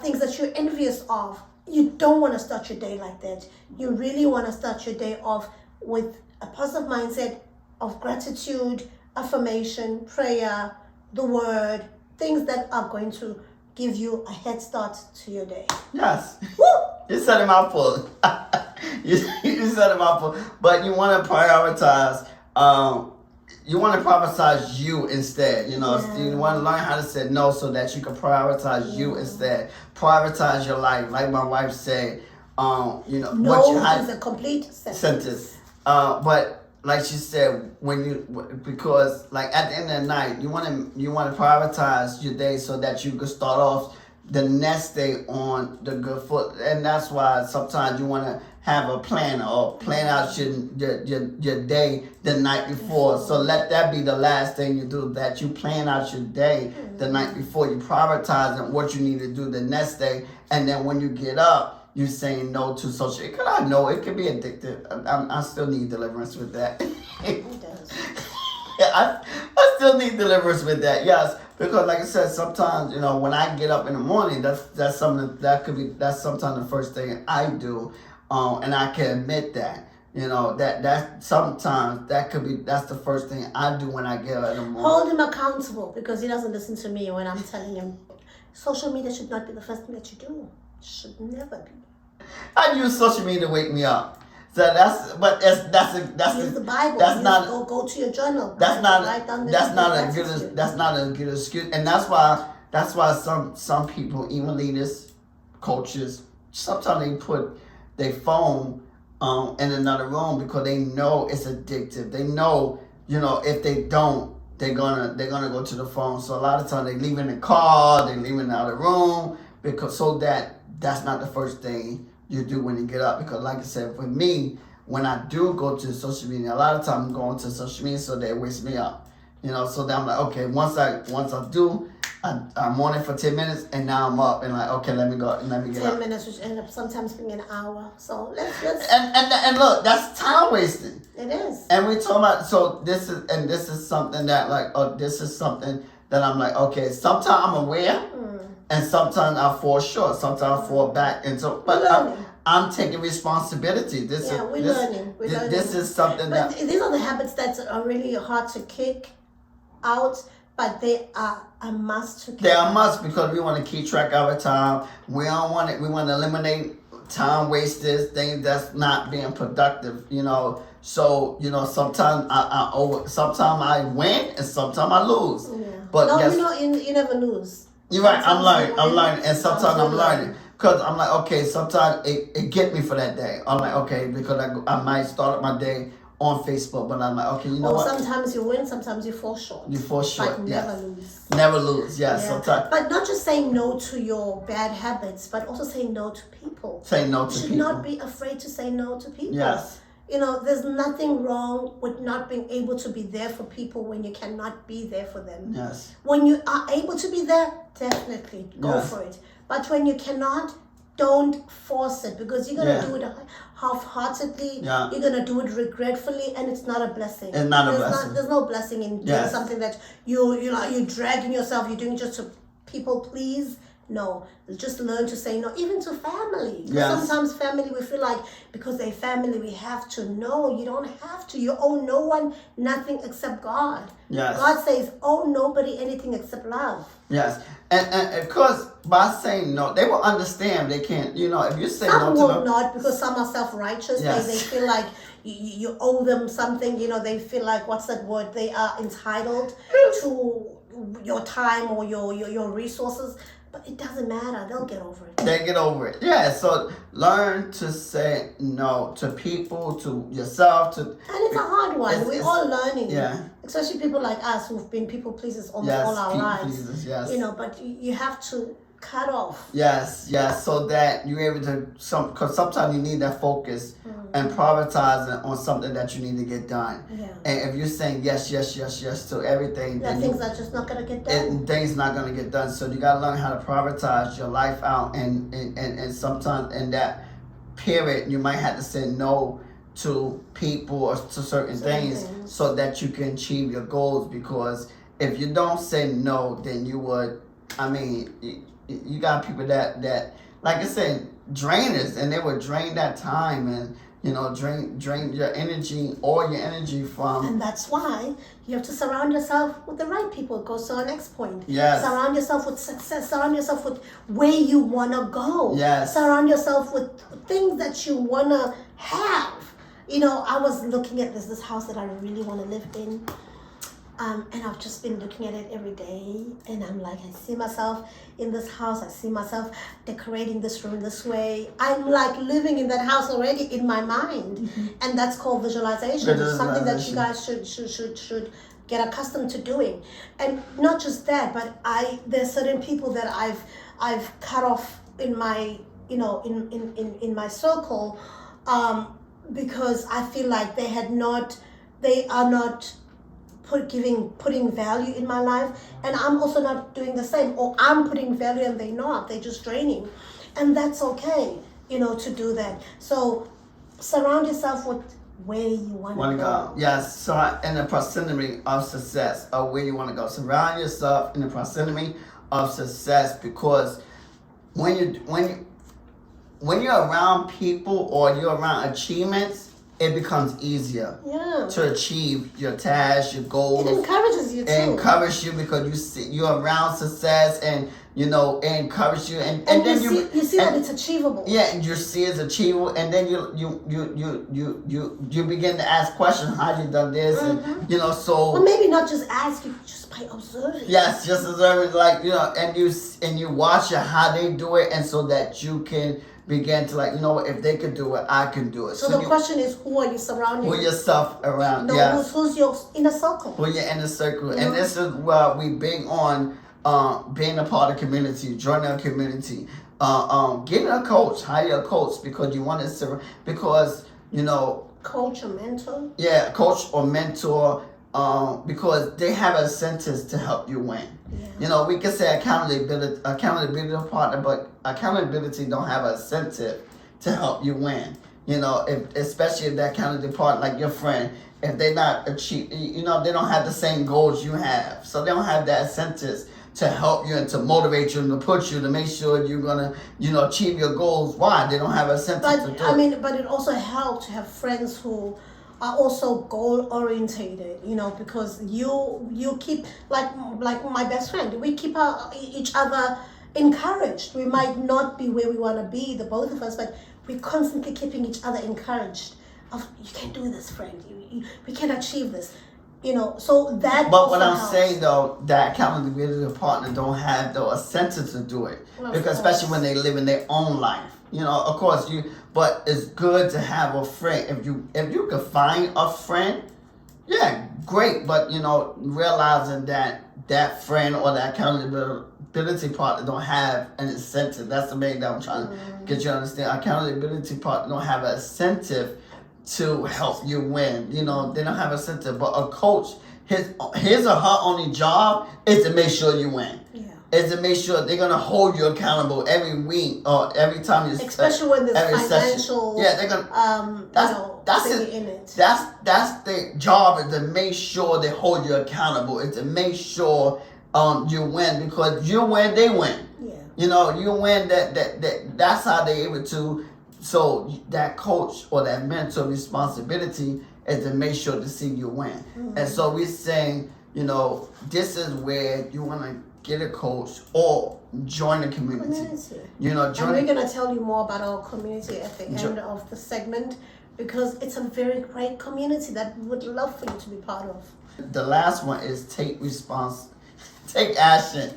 things that you're envious of. You don't want to start your day like that. You really want to start your day off with a positive mindset of gratitude, affirmation, prayer, the word, things that are going to give you a head start to your day. Yes. Woo! You set him out full. you set him out full. But you want to prioritize. You want to prioritize you instead. You know, you want to learn how to say no so that you can prioritize you instead. Prioritize your life, like my wife said. You know, no is a complete sentence. But like she said, because like at the end of the night, you want to prioritize your day so that you can start off the next day on the good foot. And that's why sometimes you want to have a plan or plan out your day the night before. So let that be the last thing you do, that you plan out your day the night before. You prioritize what you need to do the next day, and then when you get up, you saying no to social. Because I know it can be addictive. I still need deliverance with that. It does. I still need deliverance with that. Yes, because like I said, sometimes you know when I get up in the morning, that's something that's sometimes the first thing I do, and I can admit that. You know that sometimes that's the first thing I do when I get up in the morning. Hold him accountable, because he doesn't listen to me when I'm telling him social media should not be the first thing that you do. Should never be. I use social media to wake me up. So that's use the Bible. That's not go to your journal. That's not a good excuse. And that's why some people, even leaders, coaches, sometimes they put their phone in another room because they know it's addictive. They know, you know, if they don't, they're gonna go to the phone. So a lot of times they leave in the car, they leave in the other room, because so that's not the first thing you do when you get up. Because like I said, for me, when I do go to social media, a lot of times I'm going to social media so they wakes me up. You know, so then I'm like, okay, once I do, I'm on it for 10 minutes, and now I'm up and like, okay, let me go and let me get 10 up. 10 minutes, which end up sometimes being an hour. So let's and look, that's time wasting. It is. And we talk about, so this is something that like, this is something that I'm like, okay, sometimes I'm aware. And sometimes I fall short. Sometimes I fall back. And so, but I'm taking responsibility. We're learning. This is something but these are the habits that are really hard to kick out, but they are a must to kick. They are a must because we want to keep track of our time. We don't want it. We want to eliminate time wasters, things that's not being productive. You know. So you know, sometimes sometimes I win and sometimes I lose. Yeah. But no, you never lose. You're right. I'm learning, and sometimes I'm learning because I'm like, okay, sometimes it get me for that day. I'm like, okay, because I might start my day on Facebook, but I'm like, okay, you know what? Sometimes you win, sometimes you fall short. You fall short. But never lose. Never lose. Yeah. Sometimes. But not just saying no to your bad habits, but also saying no to people. Say no to people. You should not be afraid to say no to people. Yes. You know, there's nothing wrong with not being able to be there for people when you cannot be there for them. Yes. When you are able to be there, definitely go for it. But when you cannot, don't force it, because you're going to do it half-heartedly. Yeah. You're going to do it regretfully, and it's not a blessing. It's not a blessing. There's no blessing in doing something that you're dragging yourself, you're doing it just to people please. No, just learn to say no, even to family. Yes. Sometimes family, we feel like because they're family, we have to. No, you don't have to. You owe no one nothing except God. Yes. God says, owe nobody anything except love. Yes. And of course, by saying no, they will understand. They can't, you know, if you say no to them. Some will not, because some are self-righteous. Yes. They feel like you owe them something. You know, they feel like, what's that word? They are entitled to your time or your resources. But it doesn't matter. They'll get over it. They get over it. Yeah. So learn to say no to people, to yourself. And it's a hard one. We're all learning. Yeah. Especially people like us who've been people pleasers almost all our lives. Pleasers, yes. You know, but you have to cut off. Yes. So that you're able to because sometimes you need that focus and prioritizing on something that you need to get done. Yeah. And if you're saying yes to everything, then things are just not gonna get done. Things not gonna get done. So you gotta learn how to prioritize your life out, and sometimes in that period you might have to say no to people or to certain things so that you can achieve your goals. Because if you don't say no, then you would. I mean, you got people that like I said, drainers, and they would drain that time, and drain your energy, all your energy from. And that's why you have to surround yourself with the right people. It goes to our next point. Yes. Surround yourself with success. Surround yourself with where you want to go. Yes. Surround yourself with things that you want to have. I was looking at this house that I really want to live in. And I've just been looking at it every day, and I'm like, I see myself in this house. I see myself decorating this room this way. I'm like living in that house already in my mind, and that's called visualization. It's something that you guys should get accustomed to doing. And not just that, but there's certain people that I've cut off in my in my circle, because I feel like they are not putting value in my life, and I'm also not doing the same, or I'm putting value and they're just draining, and that's okay, to do that. So surround yourself with where you want to go. Yes, so in the proximity of success, of where you want to go. Surround yourself in the proximity of success, because when you're around people or you're around achievements, it becomes easier to achieve your tasks, your goals. It encourages you too. It encourages you because you're around success, and it encourages you, and then you see that it's achievable. Yeah, and you see it's achievable, and then you begin to ask questions. How you done this, and so. Well, maybe not just ask, you just by observing. Yes, just observing, and you watch how they do it, and so that you can begin to if they could do it, I can do it. So the question is, who are you surrounding? Who yourself around? Who's your inner circle? Who your inner circle? And this is where we big on being a part of community, joining a community, getting a coach, hire a coach, because you want to coach or mentor. Yeah, coach or mentor, because they have incentives to help you win. Yeah. We can say accountability partner, but accountability don't have an incentive to help you win. Especially if that accountability partner, like your friend, if they not achieve, they don't have the same goals you have, so they don't have that incentives to help you and to motivate you and to push you to make sure you're gonna, achieve your goals. Why? They don't have a incentive to do it. But it also helps to have friends who are also goal orientated, because you keep like my best friend. We keep each other encouraged. We might not be where we want to be, the both of us, but we're constantly keeping each other encouraged. You can do this, friend. We can achieve this. So that. But what I'm saying though, that accountability partner don't have the incentive to do it, because especially when they live in their own life. Of course but it's good to have a friend. If you can find a friend, yeah, great. But realizing that friend or that accountability partner don't have an incentive. That's the main that I'm trying to get you to understand. Accountability partner don't have an incentive to help you win. They don't have a incentive. But a coach, his or her only job is to make sure you win. Is to make sure they're gonna hold you accountable every week or every time you. Especially when there's financial. Yeah, they're gonna. That's it. In it. That's their job, is to make sure they hold you accountable. Is to make sure you win, because you win, they win. Yeah. You win. That's how they're able to. So that coach or that mentor responsibility is to make sure to see you win. And so we're saying, this is where you want to get a coach or join a community. And we're going to tell you more about our community at the end of the segment, because it's a very great community that we would love for you to be part of. The last one is take action.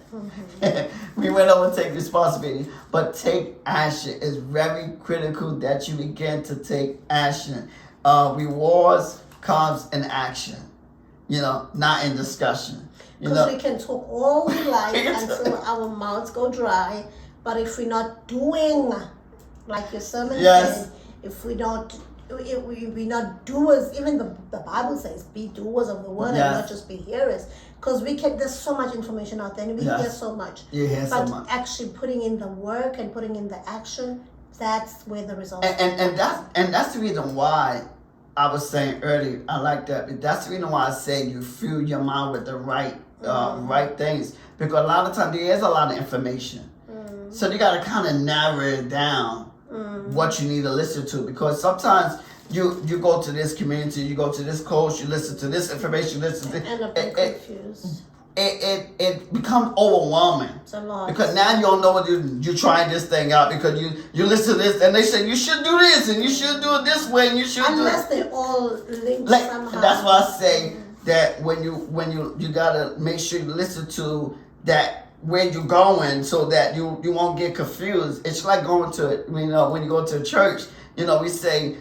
We went over take responsibility, but take action is very critical, that you begin to take action. Rewards comes in action, not in discussion. Because we can talk all we like until our mouths go dry, but if we're not doing, like your sermon said, if we're not doers, even the Bible says, be doers of the word and not just be hearers. Because there's so much information out there, and we hear so much. But actually putting in the work and putting in the action, that's where the results come. And that's the reason why I was saying earlier, I like that. But that's the reason why I say you fill your mind with the right things, because a lot of times there is a lot of information, so you got to kind of narrow it down what you need to listen to, because sometimes you go to this community, you go to this course, you listen to this information, you listen to end up being confused. It becomes overwhelming. It's a lot. Because now you don't know what you're trying this thing out because you listen to this and they say you should do this and you should do it this way and you should unless they all link somehow. That's why I say that when you gotta make sure you listen to that where you're going so that you won't get confused. It's like going to when you go to a church, we say,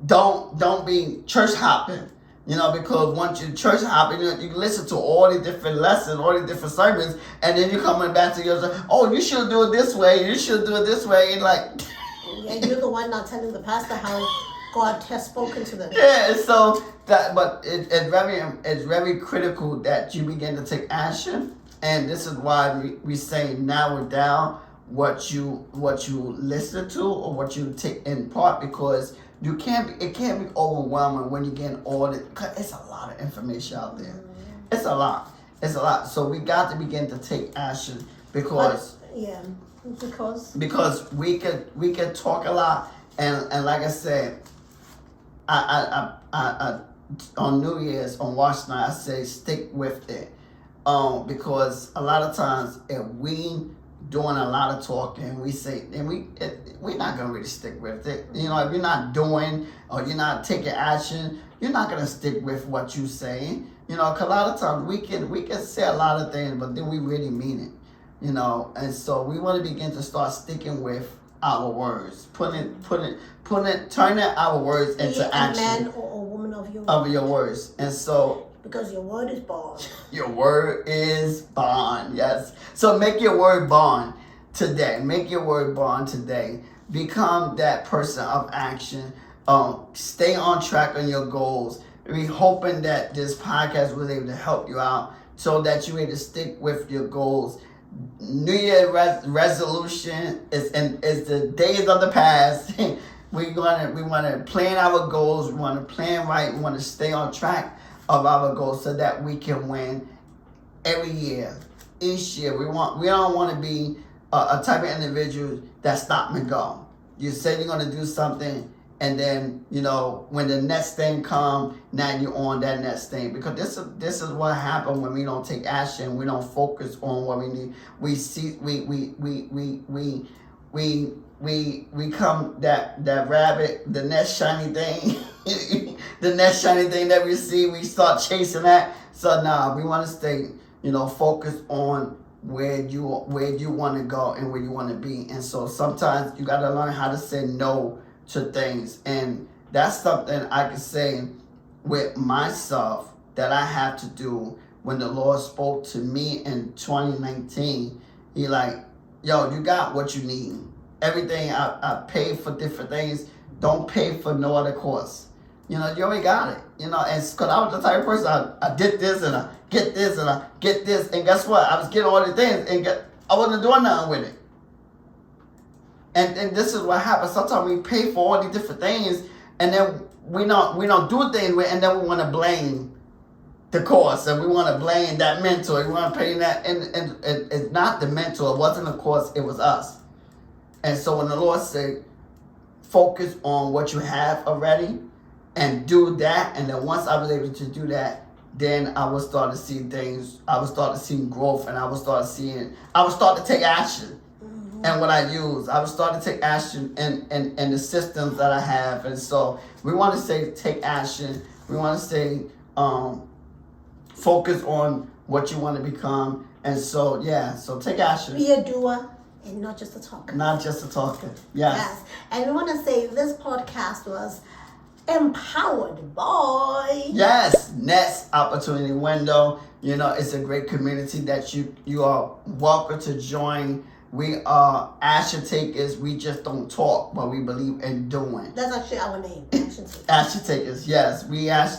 don't be church hopping. Because once you church hopping, you listen to all the different lessons, all the different sermons, and then you're coming back to yourself, oh, you should do it this way, you should do it this way, and like... Yeah, you're the one not telling the pastor how God has spoken to them. Yeah, so but it's very critical that you begin to take action, and this is why we say narrow down what you listen to or what you take in part, because it can't be overwhelming when you get all the, cause it's a lot of information out there. It's a lot. So we got to begin to take action because we could talk a lot, and like I said, I on New Year's on Wash Night I say stick with it, because a lot of times if we doing a lot of talking, we say, and we're not gonna really stick with it. If you're not doing or you're not taking action, you're not gonna stick with what you saying. Cause a lot of times we can say a lot of things, but then we really mean it. And so we want to begin to start sticking with our words, turning our words into action. A man or a woman of your words, and so. Because your word is bond. Your word is bond, yes. So make your word bond today. Make your word bond today. Become that person of action. Stay on track on your goals. We're hoping that this podcast was able to help you out so that you're able to stick with your goals. New Year resolution is the days of the past. we want to plan our goals. We want to plan right. We want to stay on track of our goals so that we can win every year, each year. We don't want to be a type of individual that stop and go. You said you're going to do something, and then when the next thing come, now you're on that next thing. Because this is what happens when we don't take action. We don't focus on what we need. We see we come that rabbit, the next shiny thing. The next shiny thing that we see, we start chasing that. So we want to stay, focused on where you want to go and where you want to be. And so sometimes you got to learn how to say no to things. And that's something I can say with myself that I have to do. When the Lord spoke to me in 2019, He like, yo, you got what you need. Everything I paid for different things. Don't pay for no other course. You already got it. And because I was the type of person, I did this and I get this and I get this. And guess what? I was getting all the things and I wasn't doing nothing with it. And this is what happens. Sometimes we pay for all these different things and then we don't do things with, and then we want to blame the course and we want to blame that mentor. We want to pay that. And it's not the mentor. It wasn't the course. It was us. And so when the Lord said, focus on what you have already and do that. And then once I was able to do that, then I would start to see things. I would start to see growth, and I would start to take action. And what I use, I would start to take action in the systems that I have. And so we want to say take action. We want to say focus on what you want to become. And so, so take action. Be a doer. And not just a talker. Not just a talker. Yes. And we want to say this podcast was empowered by... Yes. Next opportunity window. It's a great community that you are welcome to join. We are action takers. We just don't talk, but we believe in doing. That's actually our name. Action takers. Action takers. Yes.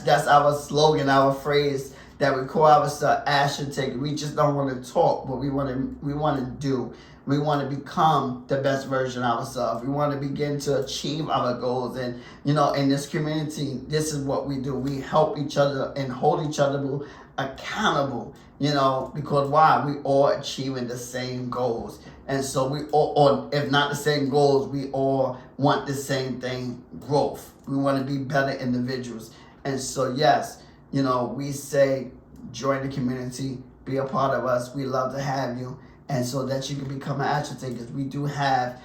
That's our slogan, our phrase. that we call ourselves action takers. We just don't want to talk, but we want to do. We want to become the best version of ourselves. We want to begin to achieve our goals. And, in this community, this is what we do. We help each other and hold each other accountable, because why? We all achieving the same goals. And so we all, or if not the same goals, we all want the same thing, growth. We want to be better individuals. And so, yes, we say, join the community, be a part of us. We love to have you. And so that you can become an action taker. We do have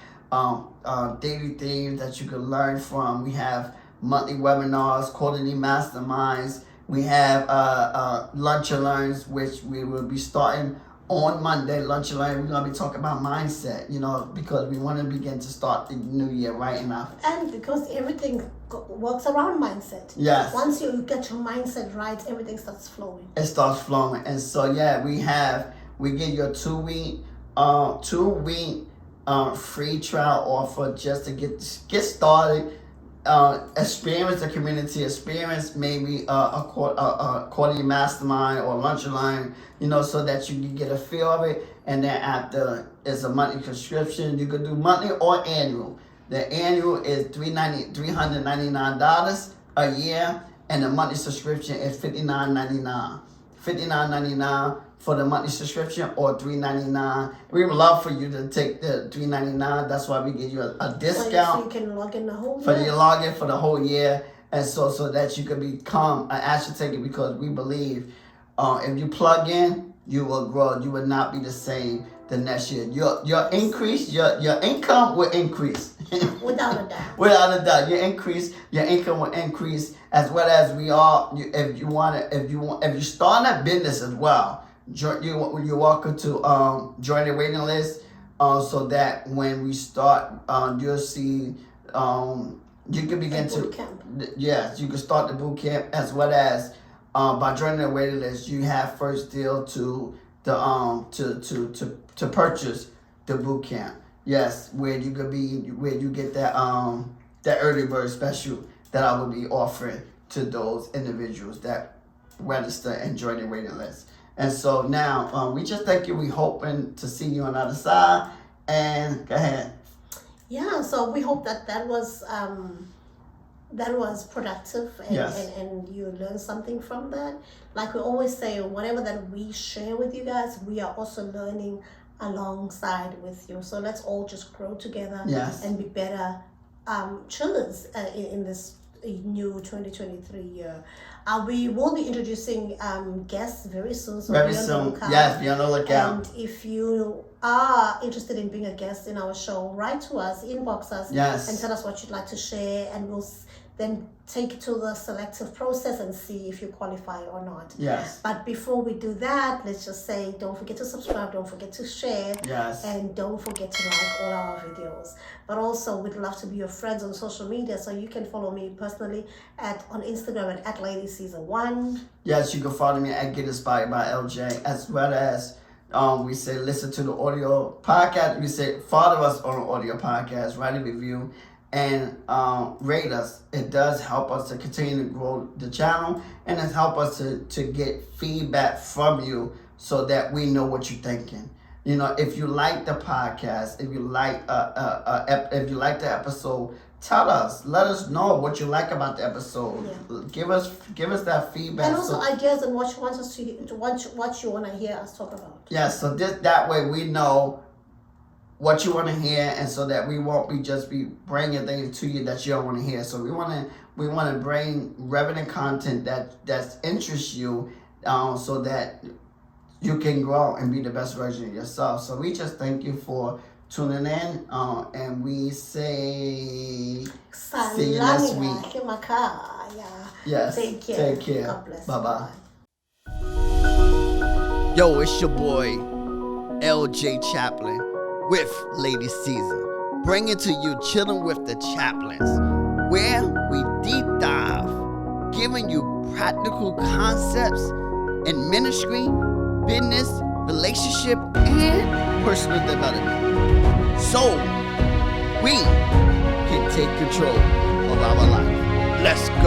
daily themes that you can learn from. We have monthly webinars, quarterly masterminds. We have lunch and learns, which we will be starting on Monday. Lunch and learn, we're going to be talking about mindset, because we want to begin to start the new year right enough. And because everything works around mindset. Yes. Once you get your mindset right, everything starts flowing. It starts flowing. And so, we give you a 2-week free trial offer just to get started. Experience the community, experience maybe a quarterly mastermind or lunch and learn, so that you can get a feel of it. And then after, it's a monthly subscription. You can do monthly or annual. The annual is $399 a year, and the monthly subscription is $59.99. $59.99 for the monthly subscription, or $399. We would love for you to take the $399. That's why we give you a discount. So you can log in the whole year. For you log in for the whole year, and so that you can become an action taker, because we believe if you plug in, you will grow. You will not be the same the next year. Your increase, your income will increase. Without a doubt. Without a doubt, your income will increase, as well as if you start a business as well. You're welcome to join the waiting list, so that when we start, you'll see, you can begin to, yes, you can start the boot camp, as well as by joining the waiting list, you have first deal to purchase the boot camp. Yes, where you get that early bird special that I will be offering to those individuals that register and join the waiting list. And so now, we just thank you. We hoping to see you on the other side. And go ahead. Yeah, so we hope that was productive, and, yes. and you learned something from that. Like we always say, whatever that we share with you guys, we are also learning alongside with you. So let's all just grow together, yes. and be better chillers in this new 2023 year. We will be introducing guests very soon. So very soon. Yes, be on the lookout. And if you are interested in being a guest in our show, write to us, inbox us, yes. and tell us what you'd like to share, and we'll then take it to the selective process and see if you qualify or not. Yes. But before we do that, let's just say, don't forget to subscribe, don't forget to share, yes. and don't forget to like all our videos. But also, we'd love to be your friends on social media, so you can follow me personally on Instagram at Lady Siza 1. Yes, you can follow me at Get Inspired by LJ, as well as we say listen to the audio podcast. We say follow us on the audio podcast, write a review, and rate us. It does help us to continue to grow the channel, and it helps us to get feedback from you, so that we know what you're thinking. If you like the podcast, if you like the episode, tell us. Let us know what you like about the episode. Yeah. Give us that feedback. And also ideas on what you want us what you want to hear us talk about. Yes, so that way we know what you want to hear, and so that we won't be bringing things to you that you don't want to hear. So we want to bring relevant content that interests you, so that you can grow and be the best version of yourself. So we just thank you for tuning in, and we say see you next week. Yes. Take care. Take care. God bless. Bye-bye. Yo, it's your boy LJ Chaplin with Lady Siza, bringing to you Chilling with the Chaplins, where we deep dive, giving you practical concepts in ministry, business, relationship, and personal development, so we can take control of our life. Let's go.